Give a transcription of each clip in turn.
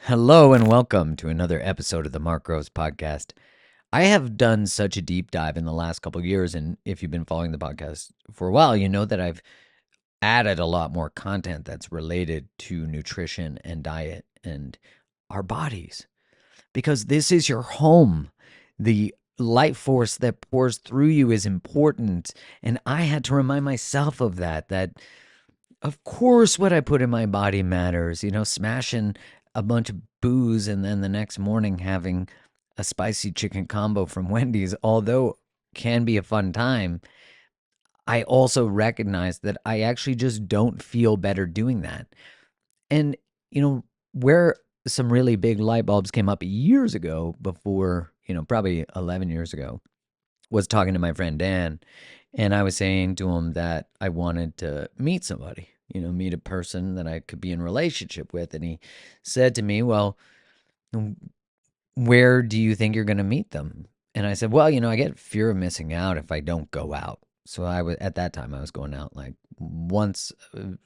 Hello and welcome to another episode of the Mark Groves podcast. I have done such a deep dive in the last couple of years, and if you've been following the podcast for a while, you know that I've added a lot more content that's related to nutrition and diet and our bodies because this is your home. The life force that pours through you is important, and I had to remind myself of that of course what I put in my body matters. Smashing a bunch of booze and then the next morning having a spicy chicken combo from Wendy's, although can be a fun time, I also recognize that I actually just don't feel better doing that. And, where some really big light bulbs came up years ago before, probably 11 years ago, was talking to my friend Dan. And I was saying to him that I wanted to meet somebody, meet a person that I could be in relationship with. And he said to me, well, where do you think you're going to meet them? And I said, well, I get fear of missing out if I don't go out. So at that time, I was going out like once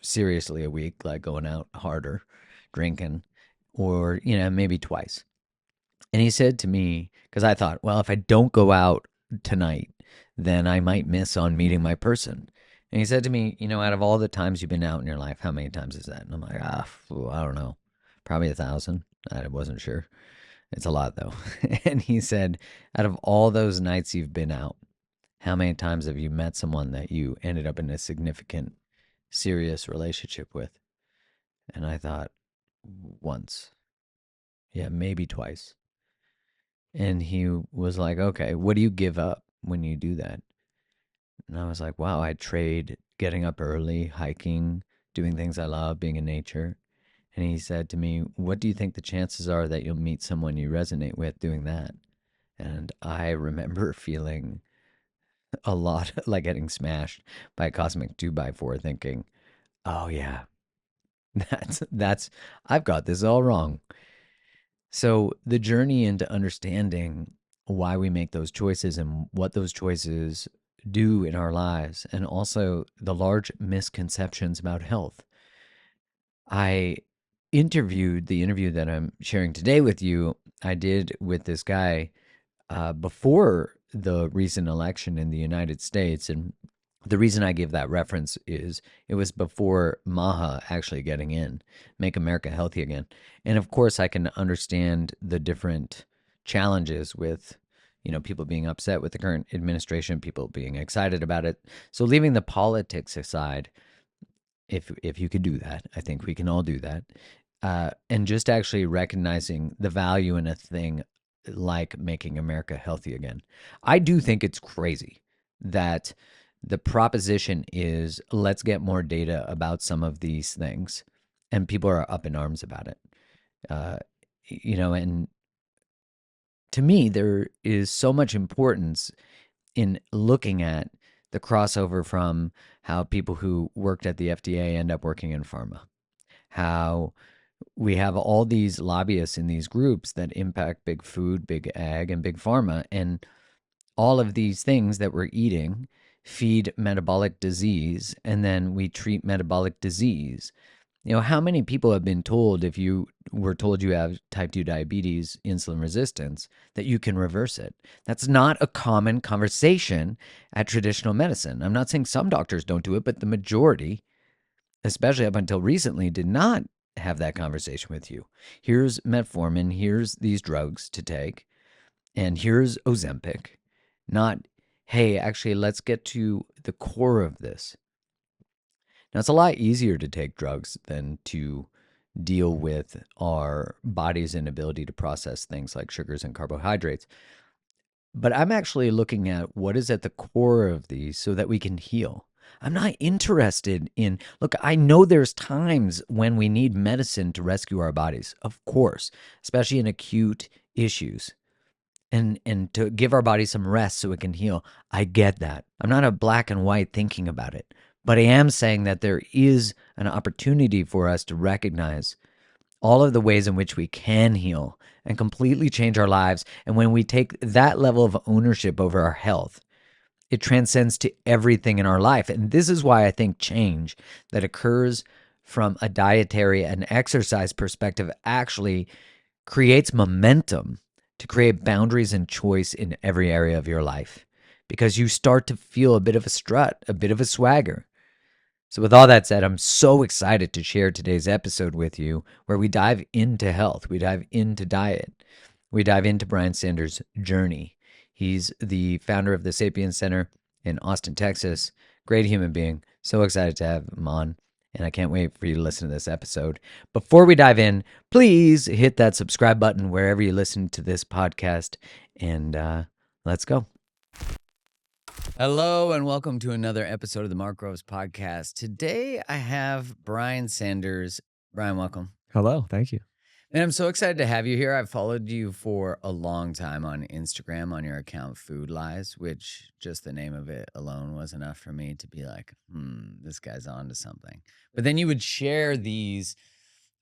seriously a week, like going out harder, drinking, or, maybe twice. And he said to me, because I thought, well, if I don't go out tonight, then I might miss on meeting my person. And he said to me, out of all the times you've been out in your life, how many times is that? And I'm like, I don't know, probably 1,000. I wasn't sure. It's a lot though. And he said, out of all those nights you've been out, how many times have you met someone that you ended up in a significant, serious relationship with? And I thought, once. Yeah, maybe twice. And he was like, okay, what do you give up when you do that? And I was like, wow, I'd trade getting up early, hiking, doing things I love, being in nature. And he said to me, what do you think the chances are that you'll meet someone you resonate with doing that? And I remember feeling a lot like getting smashed by a cosmic 2x4, thinking, oh yeah, that's I've got this all wrong. So the journey into understanding why we make those choices and what those choices do in our lives, and also the large misconceptions about health. I interviewed the interview that I'm sharing today with you. I did with this guy before the recent election in the United States. And the reason I give that reference is it was before MAHA actually getting in, Make America Healthy Again. And of course, I can understand the different challenges with, people being upset with the current administration, people being excited about it. So leaving the politics aside, if you could do that, I think we can all do that. And just actually recognizing the value in a thing like making America healthy again. I do think it's crazy that the proposition is let's get more data about some of these things, and people are up in arms about it. And to me, there is so much importance in looking at the crossover from how people who worked at the FDA end up working in pharma, how we have all these lobbyists in these groups that impact big food, big ag, and big pharma. And all of these things that we're eating feed metabolic disease, and then we treat metabolic disease. How many people have been told, if you were told you have type 2 diabetes, insulin resistance, that you can reverse it? That's not a common conversation at traditional medicine. I'm not saying some doctors don't do it, but the majority, especially up until recently, did not have that conversation with you. Here's metformin, here's these drugs to take, and here's Ozempic. Not, hey, actually, let's get to the core of this. Now, it's a lot easier to take drugs than to deal with our body's inability to process things like sugars and carbohydrates. But I'm actually looking at what is at the core of these so that we can heal. I'm not interested in, look, I know there's times when we need medicine to rescue our bodies, of course, especially in acute issues, and to give our body some rest so it can heal. I get that. I'm not a black and white thinking about it, but I am saying that there is an opportunity for us to recognize all of the ways in which we can heal and completely change our lives. And when we take that level of ownership over our health, it transcends to everything in our life. And this is why I think change that occurs from a dietary and exercise perspective actually creates momentum to create boundaries and choice in every area of your life because you start to feel a bit of a strut, a bit of a swagger. So, with all that said, I'm so excited to share today's episode with you where we dive into health, we dive into diet, we dive into Brian Sanders' journey. He's the founder of the Sapien Center in Austin, Texas. Great human being. So excited to have him on. And I can't wait for you to listen to this episode. Before we dive in, please hit that subscribe button wherever you listen to this podcast. And let's go. Hello, and welcome to another episode of the Mark Groves Podcast. Today, I have Brian Sanders. Brian, welcome. Hello, thank you. And I'm so excited to have you here. I've followed you for a long time on Instagram on your account Food Lies, which just the name of it alone was enough for me to be like, this guy's on to something. But then you would share these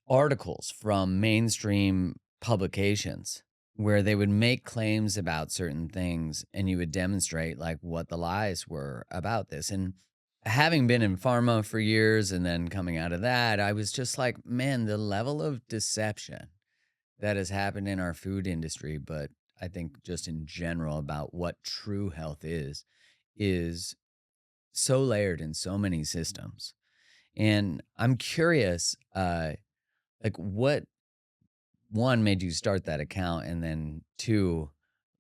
articles from mainstream publications where they would make claims about certain things and you would demonstrate like what the lies were about this. And having been in pharma for years and then coming out of that, I was just like, man, the level of deception that has happened in our food industry, but I think just in general about what true health is so layered in so many systems. And I'm curious, like what one made you start that account, and then two,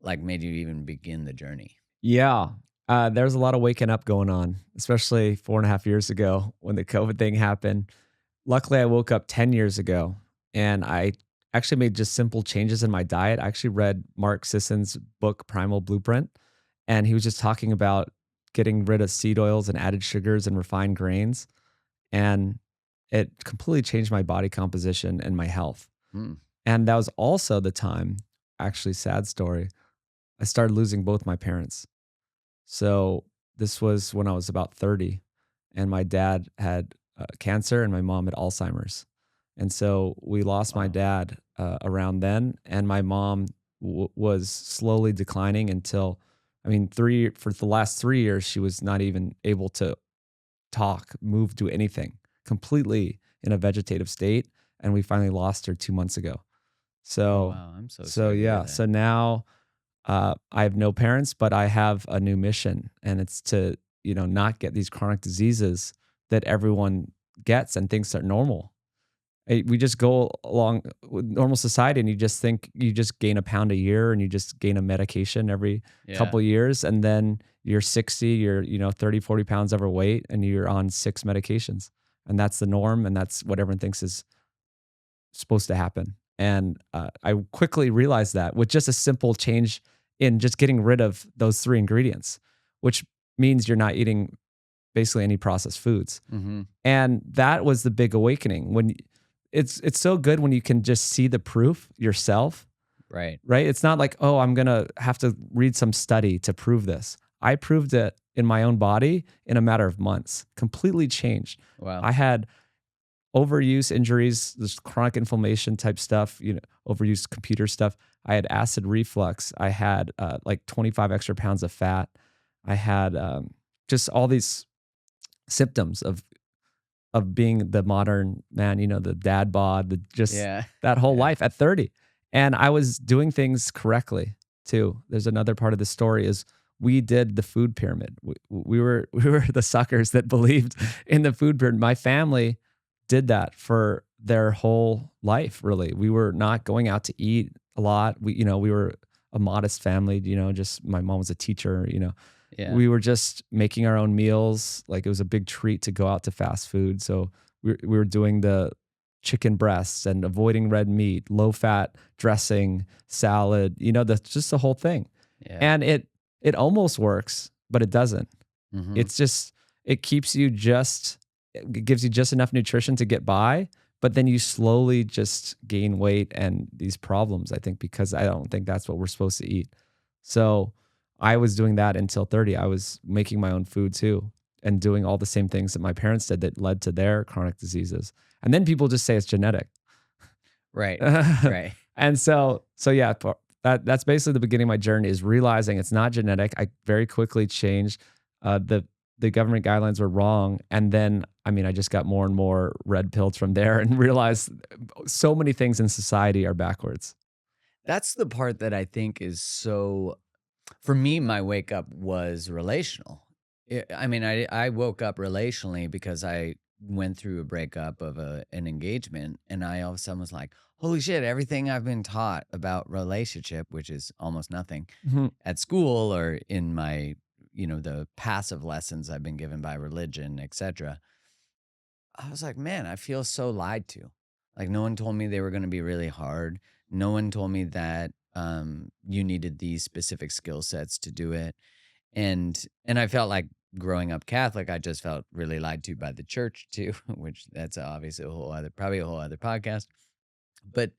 like made you even begin the journey? Yeah, there's a lot of waking up going on, especially 4.5 years ago when the COVID thing happened. Luckily, I woke up 10 years ago and I actually made just simple changes in my diet. I actually read Mark Sisson's book, Primal Blueprint, and he was just talking about getting rid of seed oils and added sugars and refined grains. And it completely changed my body composition and my health. Hmm. And that was also the time, actually, sad story, I started losing both my parents. So this was when I was about 30, and my dad had cancer and my mom had Alzheimer's. And so we lost my Wow. dad around then, and my mom was slowly declining until, I mean, for the last 3 years, she was not even able to talk, move, do anything, completely in a vegetative state. And we finally lost her 2 months ago. Oh, So, wow. I'm so so sorry to hear yeah. that. So now I have no parents, but I have a new mission, and it's to not get these chronic diseases that everyone gets and thinks are normal. We just go along with normal society, and you just think you just gain a pound a year, and you just gain a medication every Yeah. couple years, and then you're 60, you're 30, 40 pounds overweight, and you're on 6 medications, and that's the norm, and that's what everyone thinks is supposed to happen. And I quickly realized that with just a simple change in just getting rid of those 3 ingredients, which means you're not eating basically any processed foods. Mm-hmm. And that was the big awakening. When it's so good when you can just see the proof yourself, Right. right? It's not like, oh, I'm gonna have to read some study to prove this. I proved it in my own body in a matter of months. Completely changed. Wow. I had overuse injuries, this chronic inflammation type stuff, overuse computer stuff. I had acid reflux. I had like 25 extra pounds of fat. I had just all these symptoms of being the modern man, the dad bod, Yeah. that whole Yeah. life at 30. And I was doing things correctly too. There's another part of the story is we did the food pyramid. We were the suckers that believed in the food pyramid. My family did that for their whole life, really. We were not going out to eat a lot. We were a modest family, just my mom was a teacher, Yeah. we were just making our own meals. Like it was a big treat to go out to fast food. So we were doing the chicken breasts and avoiding red meat, low fat dressing, salad, just the whole thing. Yeah. And it almost works, but it doesn't. Mm-hmm. It's just, it gives you just enough nutrition to get by, but then you slowly just gain weight and these problems, I think, because I don't think that's what we're supposed to eat. So I was doing that until 30. I was making my own food too and doing all the same things that my parents did that led to their chronic diseases. And then people just say it's genetic. Right. Right. And so yeah, that's basically the beginning of my journey, is realizing it's not genetic. I very quickly changed the the government guidelines were wrong. And then, I mean, I just got more and more red pilled from there and realized so many things in society are backwards. That's the part that I think is so for me, my wake up was relational. I mean, I woke up relationally because I went through a breakup of an engagement, and I all of a sudden was like, "Holy shit! Everything I've been taught about relationship, which is almost nothing Mhm. at school or in my, the passive lessons I've been given by religion, etc." I was like, "Man, I feel so lied to. Like no one told me they were going to be really hard. No one told me that you needed these specific skill sets to do it." And I felt like growing up Catholic, I just felt really lied to by the church too, which that's obviously probably a whole other podcast. But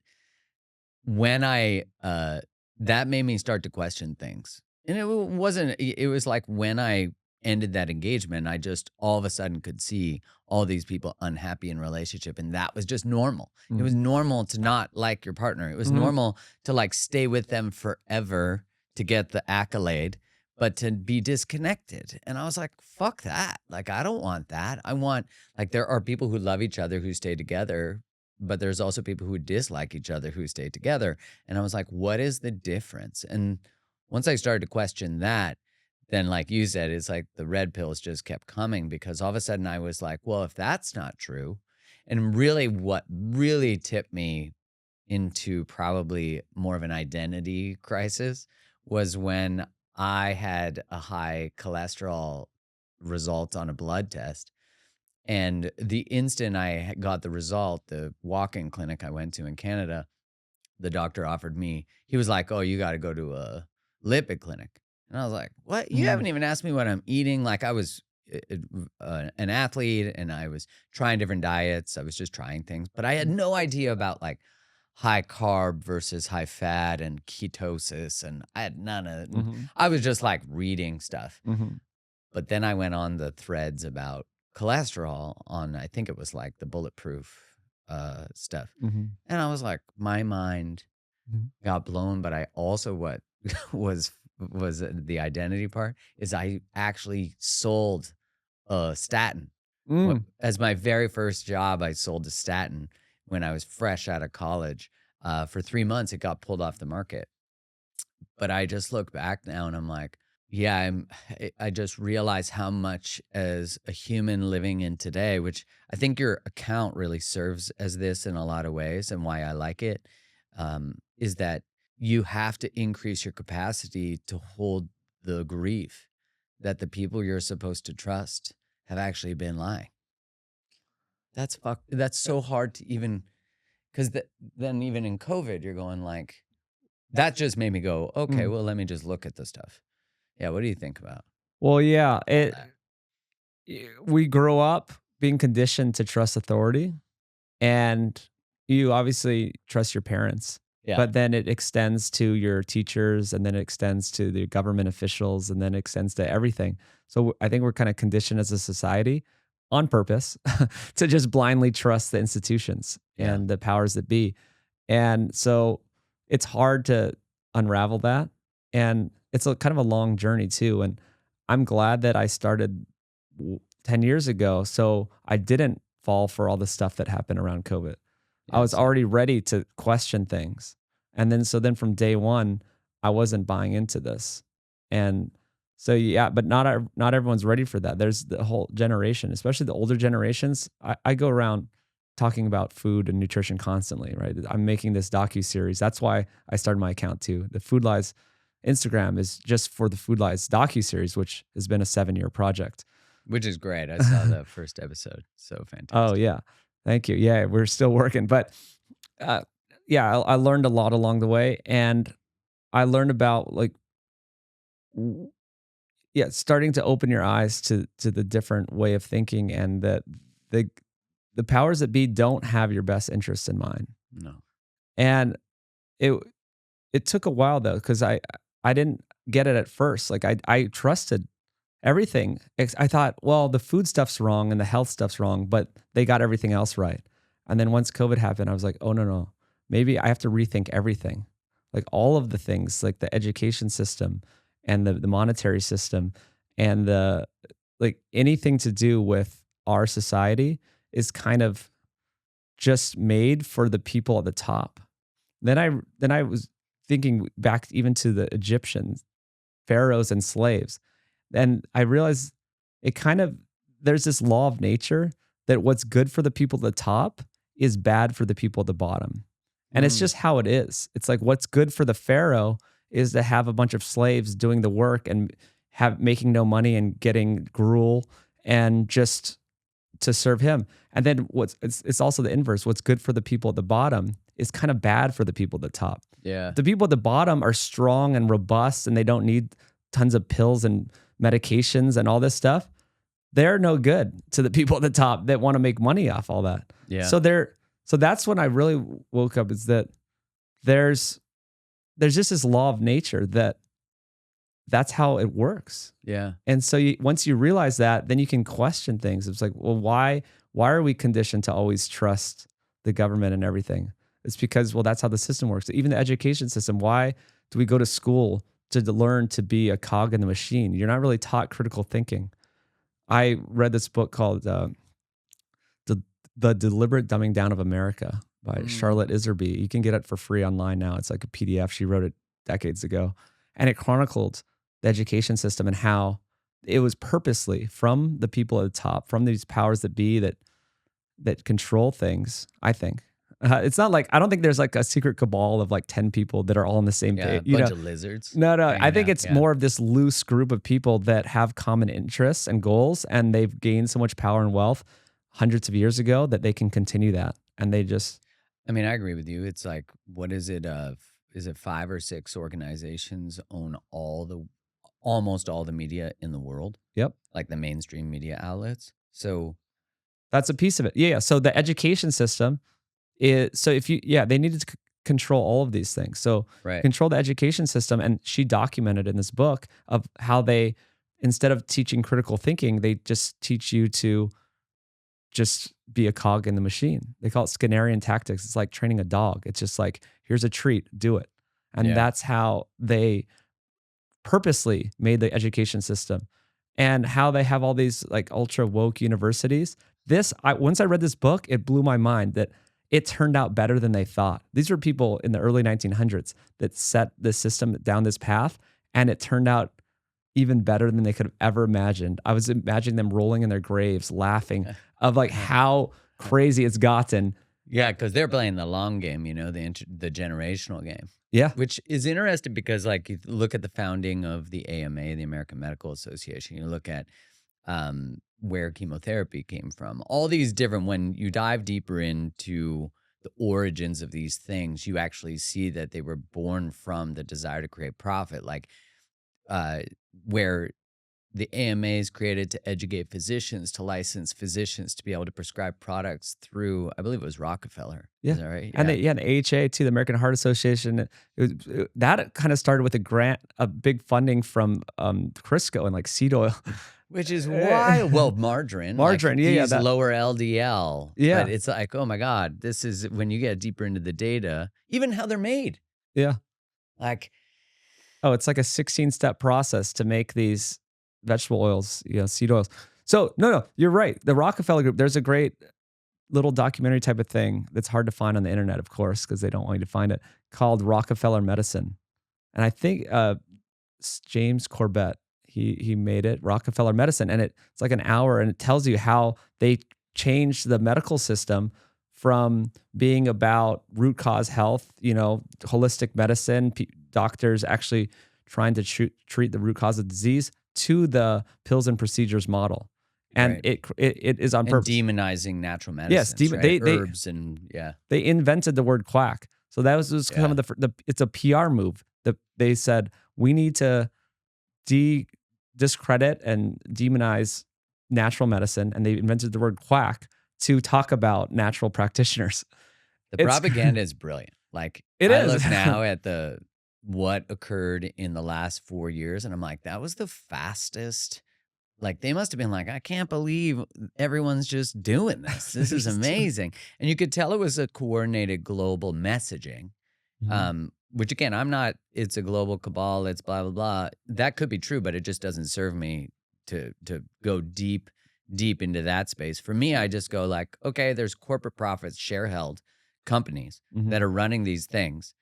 when that made me start to question things. And it was like when I ended that engagement, I just all of a sudden could see all these people unhappy in relationship. And that was just normal. It Mhm. was normal to not like your partner. It was Mhm. normal to like stay with them forever to get the accolade, but to be disconnected. And I was like, fuck that. Like, I don't want that. I want, like, there are people who love each other who stay together, but there's also people who dislike each other who stay together. And I was like, what is the difference? And once I started to question that, then like you said, it's like the red pills just kept coming because all of a sudden I was like, well, if that's not true, and really what really tipped me into probably more of an identity crisis was when I had a high cholesterol result on a blood test. And the instant I got the result, the walk-in clinic I went to in Canada, the doctor offered me, he was like, "Oh, you got to go to a lipid clinic." And I was like, "What? You haven't Mhm. even asked me what I'm eating." Like I was an athlete and I was trying different diets. I was just trying things, but I had no idea about like high carb versus high fat and ketosis. And I had none of it. Mhm. I was just like reading stuff. Mhm. But then I went on the threads about cholesterol on, I think it was like the bulletproof stuff. Mhm. And I was like, my mind Mhm. got blown. But I also, what was, was the identity part is I actually sold a statin. Mm. As my very first job, I sold a statin when I was fresh out of college. For 3 months, it got pulled off the market. But I just look back now and I'm like, yeah, I just realize how much as a human living in today, which I think your account really serves as this in a lot of ways and why I like it, is that you have to increase your capacity to hold the grief that the people you're supposed to trust have actually been lying. That's so hard to even, because then even in COVID, you're going like, that just made me go, okay, Mm. well, let me just look at the stuff. Yeah, what do you think about Well, yeah, all that? we grow up being conditioned to trust authority, and you obviously trust your parents, Yeah, but then it extends to your teachers, and then it extends to the government officials, and then it extends to everything. So I think we're kind of conditioned as a society on purpose to just blindly trust the institutions yeah, and the powers that be. And so it's hard to unravel that. And it's a kind of a long journey too. And I'm glad that I started 10 years ago. So I didn't fall for all the stuff that happened around COVID. I yeah, was same. already ready to question things. And then, so then from day one, I wasn't buying into this. And so, yeah, but not everyone's ready for that. There's the whole generation, especially the older generations. I go around talking about food and nutrition constantly, right? I'm making this docu series. That's why I started my account too. The Food Lies Instagram is just for the Food Lies docu series, which has been a 7-year project. Which is great. I saw the first episode. So Oh fantastic. yeah, thank you. Yeah, we're still working, but uh, yeah, I learned a lot along the way, and I learned about like w- yeah, starting to open your eyes to the different way of thinking, and that the the powers that be don't have your best interests in mind. No. And it it took a while though, because I didn't get it at first. Like I trusted everything. I thought, well, the food stuff's wrong and the health stuff's wrong, but they got everything else right. And then once COVID happened, I was like, oh no, no. Maybe I have to rethink everything. Like all of the things, like the education system and the monetary system and like anything to do with our society is kind of just made for the people at the top. Then I was thinking back even to the Egyptians, pharaohs and slaves. And I realized it kind of there's this law of nature that what's good for the people at the top is bad for the people at the bottom. And it's Mm. just how it is. It's like what's good for the pharaoh is to have a bunch of slaves doing the work and have making no money and getting gruel and just to serve him. And then it's also the inverse. What's good for the people at the bottom is kind of bad for the people at the top. Yeah. The people at the bottom are strong and robust and they don't need tons of pills and medications and all this stuff. They're no good to the people at the top that want to make money off all that. Yeah. So that's when I really woke up, is that there's just this law of nature that's how it works. Yeah. And so once you realize that, then you can question things. It's like, well, why are we conditioned to always trust the government and everything? It's because, well, that's how the system works. Even the education system, why do we go to school to learn to be a cog in the machine? You're not really taught critical thinking. I read this book called the Deliberate Dumbing Down of America by Charlotte Iserby. You can get it for free online now. It's like a PDF. She wrote it decades ago. And it chronicled the education system and how it was purposely from the people at the top, from these powers that be that control things, I think. It's not like, I don't think there's like a secret cabal of like 10 people that are all on the same Yeah. A page. bunch of lizards. No, I hanging think out. it's Yeah. more of this loose group of people that have common interests and goals, and they've gained so much power and wealth hundreds of years ago that they can continue that. And they just, I mean, I agree with you. It's like, what is it? Is it 5 or 6 organizations own almost all the media in the world? yep, Like the mainstream media outlets. So that's a piece of it. Yeah. So the education system is, so if you, yeah, they needed to control all of these things. So right. control the education system. And she documented in this book of how they, instead of teaching critical thinking, they just teach you to just be a cog in the machine. They call it Skinnerian tactics. It's like training a dog. It's just like, here's a treat, do it. And Yeah. that's how they purposely made the education system, and how they have all these like ultra woke universities. Once I read this book, it blew my mind that it turned out better than they thought. These were people in the early 1900s that set the system down this path, and it turned out even better than they could have ever imagined. I was imagining them rolling in their graves, laughing of like how crazy it's gotten. Yeah, because they're playing the long game, the generational game. Yeah. Which is interesting because, like, you look at the founding of the AMA, the American Medical Association, you look at where chemotherapy came from. All these different, when you dive deeper into the origins of these things, you actually see that they were born from the desire to create profit, like where the AMA is created to educate physicians, to license physicians to be able to prescribe products through, I believe it was Rockefeller. Yeah. Is that right? And the AHA too, the American Heart Association. That kind of started with a grant, a big funding from Crisco and like seed oil. Which is why, well, margarine. Margarine, like, yeah, these that- lower LDL. Yeah. But it's like, oh my God, this is when you get deeper into the data, even how they're made. Yeah. Like, Oh, it's like a 16-step process to make these vegetable oils, seed oils. So no, you're right. The Rockefeller Group, there's a great little documentary type of thing that's hard to find on the internet, of course, because they don't want you to find it, called Rockefeller Medicine. And I think James Corbett, he made it, Rockefeller Medicine. And it's like an hour, and it tells you how they changed the medical system from being about root cause health, holistic medicine, doctors actually trying to treat the root cause of disease, to the pills and procedures model. And right. it is on and purpose. demonizing natural medicines, right? Herbs and yeah. They invented the word quack. So that was just some of the it's a PR move that they said, we need to discredit and demonize natural medicine. And they invented the word quack to talk about natural practitioners. The propaganda is brilliant. Like, it I is. look now at what occurred in the last 4 years, and I'm like, that was the fastest. Like, they must have been like, I can't believe everyone's just doing this. This is amazing. And you could tell it was a coordinated global messaging, which again, it's a global cabal, it's blah, blah, blah. That could be true, but it just doesn't serve me to go deep into that space. For me, I just go like, okay, there's corporate profits, share held companies Mhm. that are running these things,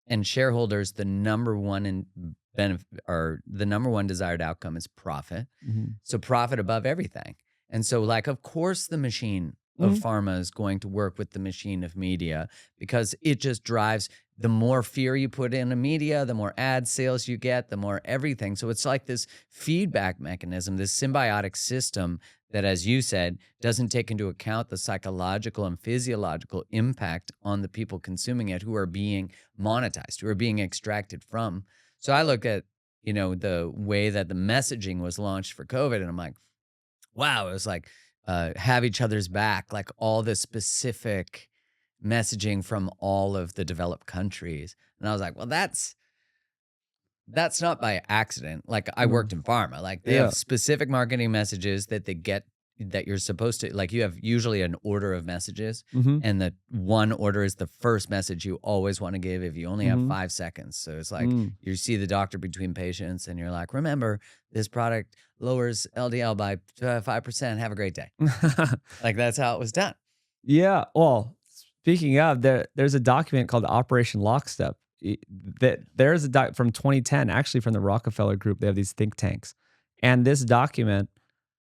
and shareholders, the number one benefit or the number one desired outcome is profit. Mhm. So profit above everything. And so, like, of course, the machine of Mhm. pharma is going to work with the machine of media because it just drives the more fear you put in a media, the more ad sales you get, the more everything. So it's like this feedback mechanism, this symbiotic system that, as you said, doesn't take into account the psychological and physiological impact on the people consuming it who are being monetized, who are being extracted from. So I look at, the way that the messaging was launched for COVID, and I'm like, wow, it was like have each other's back, like all the specific messaging from all of the developed countries. And I was like, well, that's not by accident. Like I No. worked in pharma. Like they Yeah. have specific marketing messages that they get that you're supposed to like you have usually an order of messages Mhm. and the one order is the first message you always want to give if you only have Mhm. 5 seconds. So it's like Mm. you see the doctor between patients and you're like, "Remember, this product lowers LDL by 5%. Have a great day." Like that's how it was done. Yeah, well, speaking of, there's a document called Operation Lockstep. There's a doc from 2010, actually from the Rockefeller Group. They have these think tanks, and this document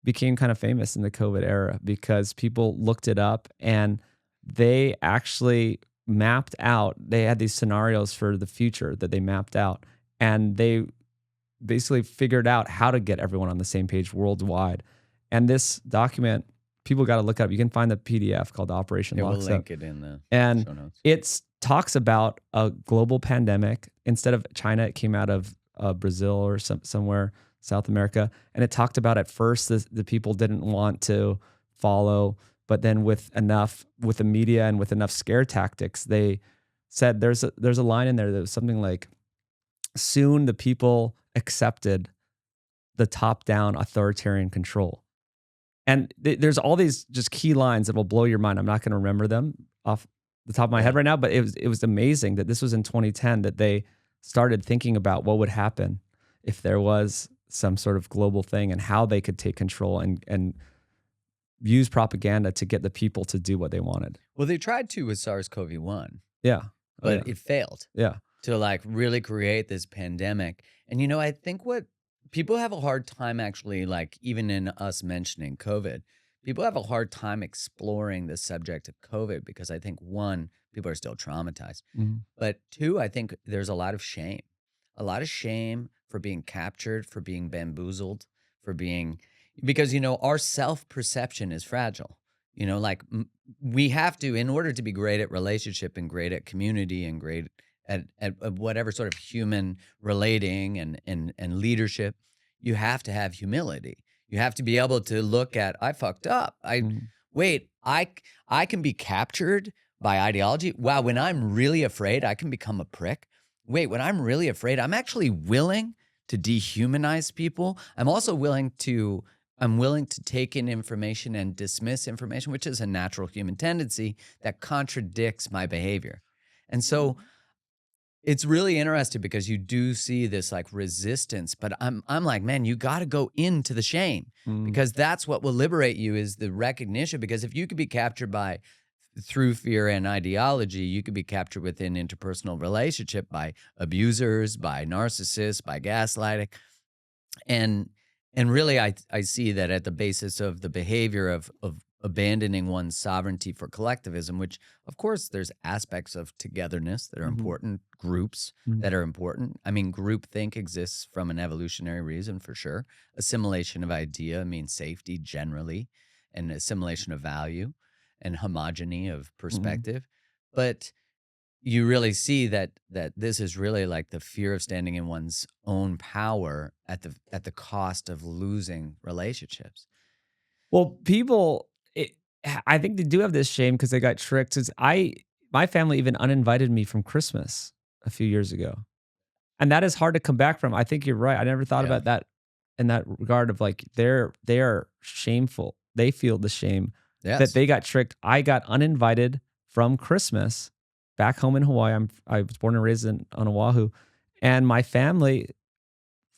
became kind of famous in the COVID era because people looked it up and they actually mapped out. They had these scenarios for the future that they mapped out, and they basically figured out how to get everyone on the same page worldwide. And this document, people got to look up. You can find the PDF called Operation Yeah, we'll Lockstep, link it in the and show notes. it talks about a global pandemic. Instead of China, it came out of Brazil or somewhere South America, and it talked about at first the people didn't want to follow, but then with the media and with enough scare tactics, they said there's a line in there that was something like, soon the people accepted the top-down authoritarian control. And there's all these just key lines that will blow your mind. I'm not going to remember them off the top of my head Yeah. right now, but it was amazing that this was in 2010 that they started thinking about what would happen if there was some sort of global thing and how they could take control and use propaganda to get the people to do what they wanted. Well, they tried to with SARS-CoV-1, Yeah. Oh but yeah. it failed Yeah. to like really create this pandemic. And I think what people have a hard time actually, like even in us mentioning COVID, people have a hard time exploring the subject of COVID because I think one, people are still traumatized. Mhm. But two, I think there's a lot of shame for being captured, for being bamboozled, for being, because, our self perception is fragile. Like we have to, in order to be great at relationship and great at community and great at whatever sort of human relating and leadership, you have to have humility. You have to be able to look at, I fucked up. Mhm. Wait, I can be captured by ideology. Wow, when I'm really afraid, I can become a prick. Wait, when I'm really afraid, I'm actually willing to dehumanize people. I'm willing to take in information and dismiss information, which is a natural human tendency that contradicts my behavior. And so it's really interesting because you do see this like resistance, but I'm like, man, you got to go into the shame Mhm. because that's what will liberate you is the recognition. Because if you could be captured by through fear and ideology, you could be captured within interpersonal relationship by abusers, by narcissists, by gaslighting. And really I see that at the basis of the behavior of abandoning one's sovereignty for collectivism, which of course there's aspects of togetherness that are Mhm. important, groups Mhm. that are important. I mean, groupthink exists from an evolutionary reason for sure. Assimilation of idea means safety generally, and assimilation of value and homogeny of Mhm. perspective. But you really see that this is really like the fear of standing in one's own power at the cost of losing relationships. Well, people, I think they do have this shame because they got tricked. 'Cause my family even uninvited me from Christmas a few years ago, and that is hard to come back from. I think you're right. I never thought Yeah. about that in that regard of like they are shameful. They feel the shame that Yes. they got tricked. I got uninvited from Christmas back home in Hawaii. I was born and raised on Oahu, and my family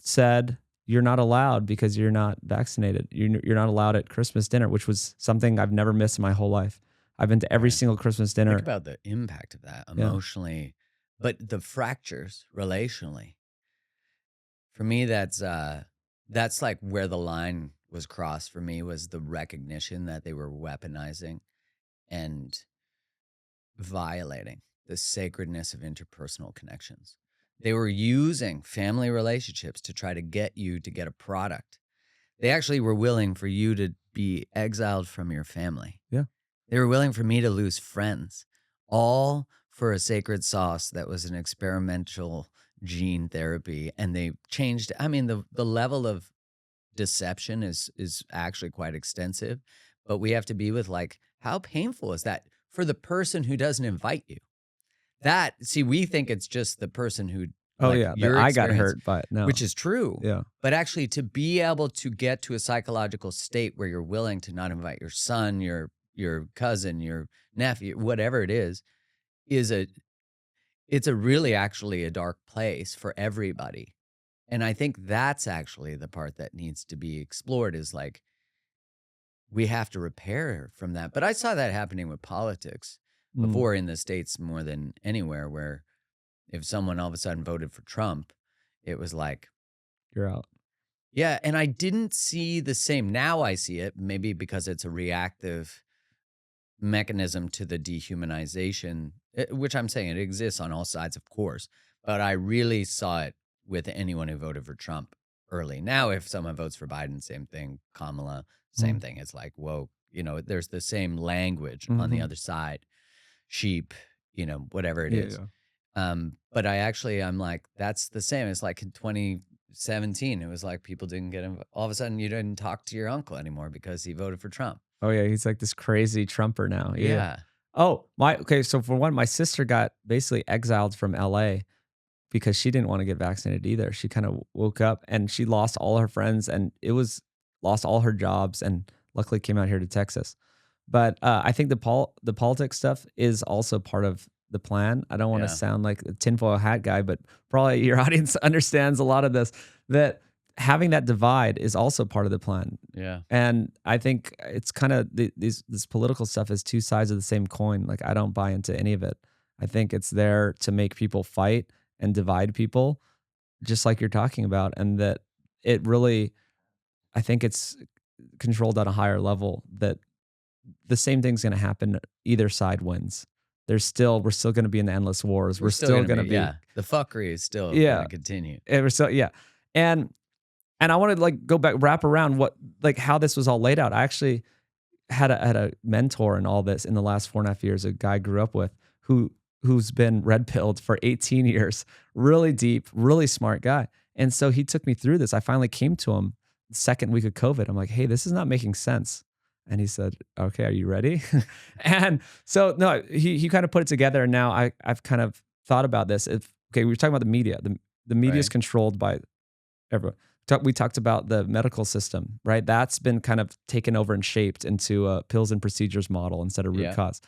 said, you're not allowed because you're not vaccinated. You're not allowed at Christmas dinner, which was something I've never missed in my whole life. I've been to every Right. single Christmas Think dinner. about the impact of that Yeah. emotionally, but the fractures relationally. For me, that's like where the line was crossed for me, was the recognition that they were weaponizing and violating the sacredness of interpersonal connections. They were using family relationships to try to get you to get a product. They actually were willing for you to be exiled from your family. Yeah. They were willing for me to lose friends, all for a sacred sauce that was an experimental gene therapy. And they changed. I mean, the level of deception is actually quite extensive, but we have to be with, like, how painful is that for the person who doesn't invite you? That, see, we think it's just the person who, Oh like yeah, that your I got experience, hurt, but which no. is true. Yeah. But actually, to be able to get to a psychological state where you're willing to not invite your son, your cousin, your nephew, whatever it is it's a really actually a dark place for everybody. And I think that's actually the part that needs to be explored, is like, we have to repair from that. But I saw that happening with politics Mm, before in the States more than anywhere, where if someone all of a sudden voted for Trump, it was like, you're out. yeah. And I didn't see the same. Now I see it, maybe because it's a reactive mechanism to the dehumanization, which I'm saying it exists on all sides, of course. But I really saw it with anyone who voted for Trump early. Now, if someone votes for Biden, same thing. Kamala, Mm, same thing. It's like, whoa, there's the same language on the mhm. other side. Sheep, whatever it Yeah, is. yeah. But I'm like, that's the same. It's like in 2017, it was like people didn't get all of a sudden you didn't talk to your uncle anymore because he voted for Trump. Oh yeah, he's like this crazy Trumper now. Yeah, yeah. Yeah. Oh, okay, so for one, my sister got basically exiled from LA because she didn't want to get vaccinated either. She kind of woke up and she lost all her friends and lost all her jobs and luckily came out here to Texas. But I think the politics stuff is also part of the plan. I don't want to Yeah. sound like a tinfoil hat guy, but probably your audience understands a lot of this, that having that divide is also part of the plan. Yeah. And I think it's kind of this political stuff is two sides of the same coin. Like I don't buy into any of it. I think it's there to make people fight and divide people, just like you're talking about, and that it really, I think it's controlled on a higher level. That the same thing's going to happen. Either side wins. We're still going to be in endless wars. We're We're still still going to going to be, be, yeah. The fuckery is still going yeah, to continue. we're still, yeah. And I want to like go back, wrap around what, like how this was all laid out. I actually had a mentor in all this in the last 4.5 years, a guy I grew up with who's been red pilled for 18 years, really deep, really smart guy. And so he took me through this. I finally came to him the second week of COVID. I'm like, hey, this is not making sense. And he said, okay, are you ready? And so no, he kind of put it together. And now I've kind of thought about this. Okay, we were talking about the media. The media is Right. controlled by everyone. We talked about the medical system, right? That's been kind of taken over and shaped into a pills and procedures model instead of root Yeah. cause.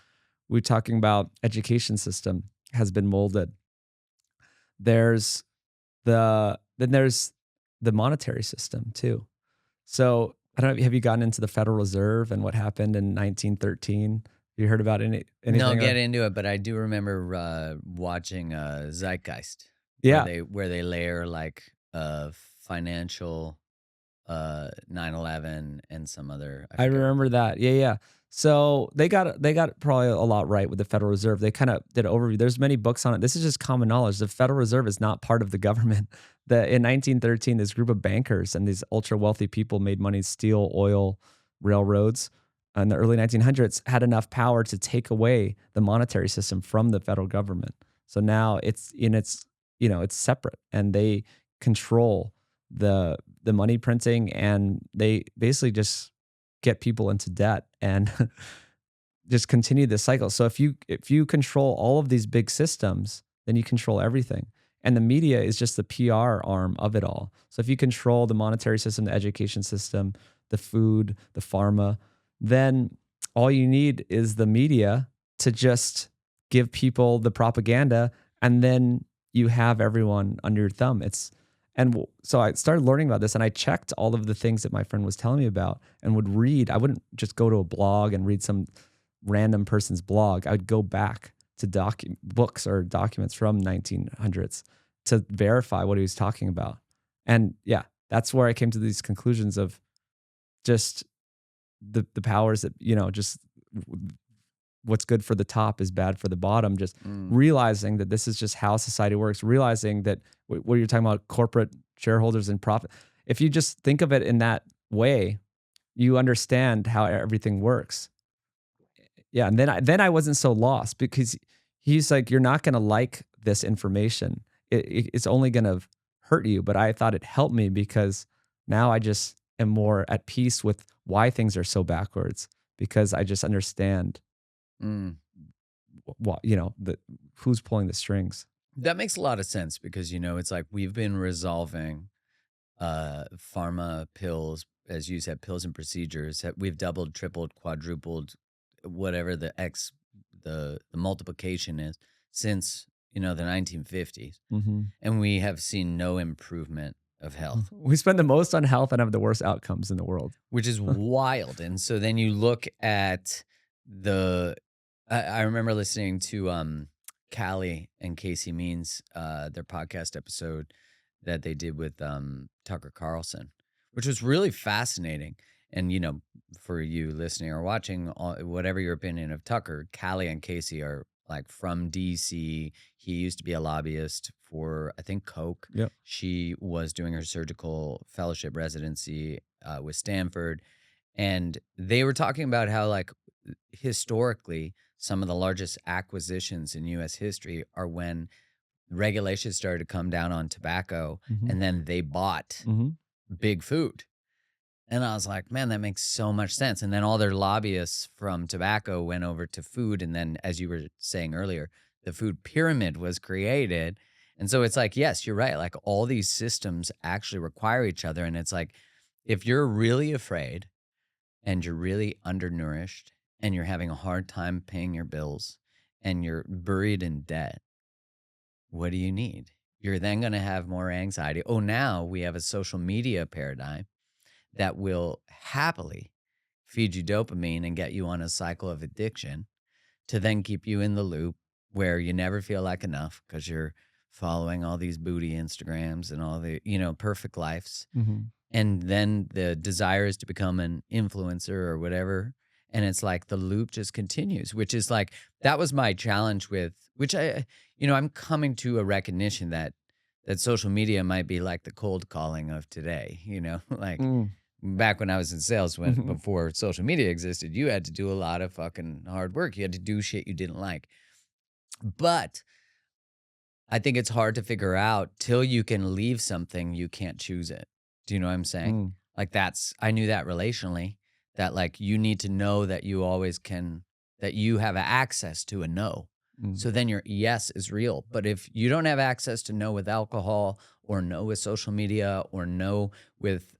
We're talking about education system has been molded. There's there's the monetary system too. So I don't know, have you gotten into the Federal Reserve and what happened in 1913? Have you heard about No, anything? get into it. But I do remember watching Zeitgeist, where Yeah, they layer like financial 9/11 and some other, I I forget what remember the, that. Yeah, yeah. So they got probably a lot right with the Federal Reserve. They kind of did an overview. There's many books on it. This is just common knowledge. The Federal Reserve is not part of the government. In 1913, this group of bankers and these ultra wealthy people made money steal oil, railroads. In the early 1900s, had enough power to take away the monetary system from the federal government. So now it's separate, and they control the money printing, and they basically just get people into debt and just continue this cycle. So if you control all of these big systems, then you control everything. And the media is just the PR arm of it all. So if you control the monetary system, the education system, the food, the pharma, then all you need is the media to just give people the propaganda, and then you have everyone under your thumb. And so I started learning about this, and I checked all of the things that my friend was telling me about and would read. I wouldn't just go to a blog and read some random person's blog. I would go back to books or documents from 1900s to verify what he was talking about. And yeah, that's where I came to these conclusions of just the powers that, just what's good for the top is bad for the bottom. Just realizing that this is just how society works, realizing that what you're talking about, corporate shareholders and profit. If you just think of it in that way, you understand how everything works. Yeah, and then I wasn't so lost because he's like, you're not going to like this information. It's only going to hurt you. But I thought it helped me because now I just am more at peace with why things are so backwards because I just understand Mm. what who's pulling the strings. That makes a lot of sense because, it's like we've been resolving pharma pills, as you said, pills and procedures. We've doubled, tripled, quadrupled, whatever the multiplication is since, the 1950s. Mm-hmm. And we have seen no improvement of health. We spend the most on health and have the worst outcomes in the world. Which is wild. And so then you look at I remember listening to Callie and Casey Means, their podcast episode that they did with Tucker Carlson, which was really fascinating. And, for you listening or watching, whatever your opinion of Tucker, Callie and Casey are like from DC. He used to be a lobbyist for, I think, Coke. Yep. She was doing her surgical fellowship residency with Stanford. And they were talking about how, like, historically, some of the largest acquisitions in U.S. history are when regulations started to come down on tobacco, and then they bought big food. And I was like, man, that makes so much sense. And then all their lobbyists from tobacco went over to food. And then, as you were saying earlier, the food pyramid was created. And so it's like, yes, you're right. Like all these systems actually require each other. And it's like, if you're really afraid and you're really undernourished and you're having a hard time paying your bills and you're buried in debt, what do you need? You're then going to have more anxiety. Oh, now we have a social media paradigm that will happily feed you dopamine and get you on a cycle of addiction to then keep you in the loop where you never feel like enough because you're following all these booty Instagrams and all the, perfect lives. And then the desire is to become an influencer or whatever. And it's like the loop just continues, which is like, that was my challenge with, which I'm coming to a recognition that social media might be like the cold calling of today, like back when I was in sales, before social media existed, you had to do a lot of fucking hard work. You had to do shit you didn't like. But I think it's hard to figure out till you can leave something, you can't choose it. Do you know what I'm saying? Like I knew that relationally, that like you need to know that you always can, that you have access to a no. So then your yes is real. But if you don't have access to no with alcohol or no with social media or no with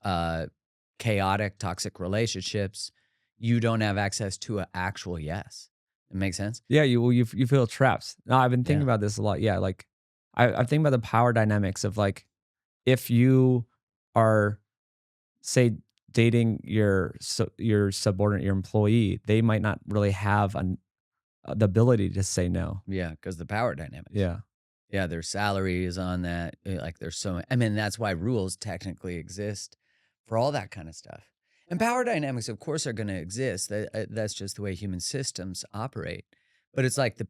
chaotic, toxic relationships, you don't have access to an actual yes. It makes sense? Yeah, you feel trapped. No, I've been thinking about this a lot. Yeah, like I'm thinking about the power dynamics of like if you are, say, dating your subordinate, your employee, they might not really have the ability to say no. Yeah, because the power dynamics. Yeah. Yeah, their salary is on that. Like there's I mean, that's why rules technically exist for all that kind of stuff. And power dynamics, of course, are going to exist. That's just the way human systems operate. But it's like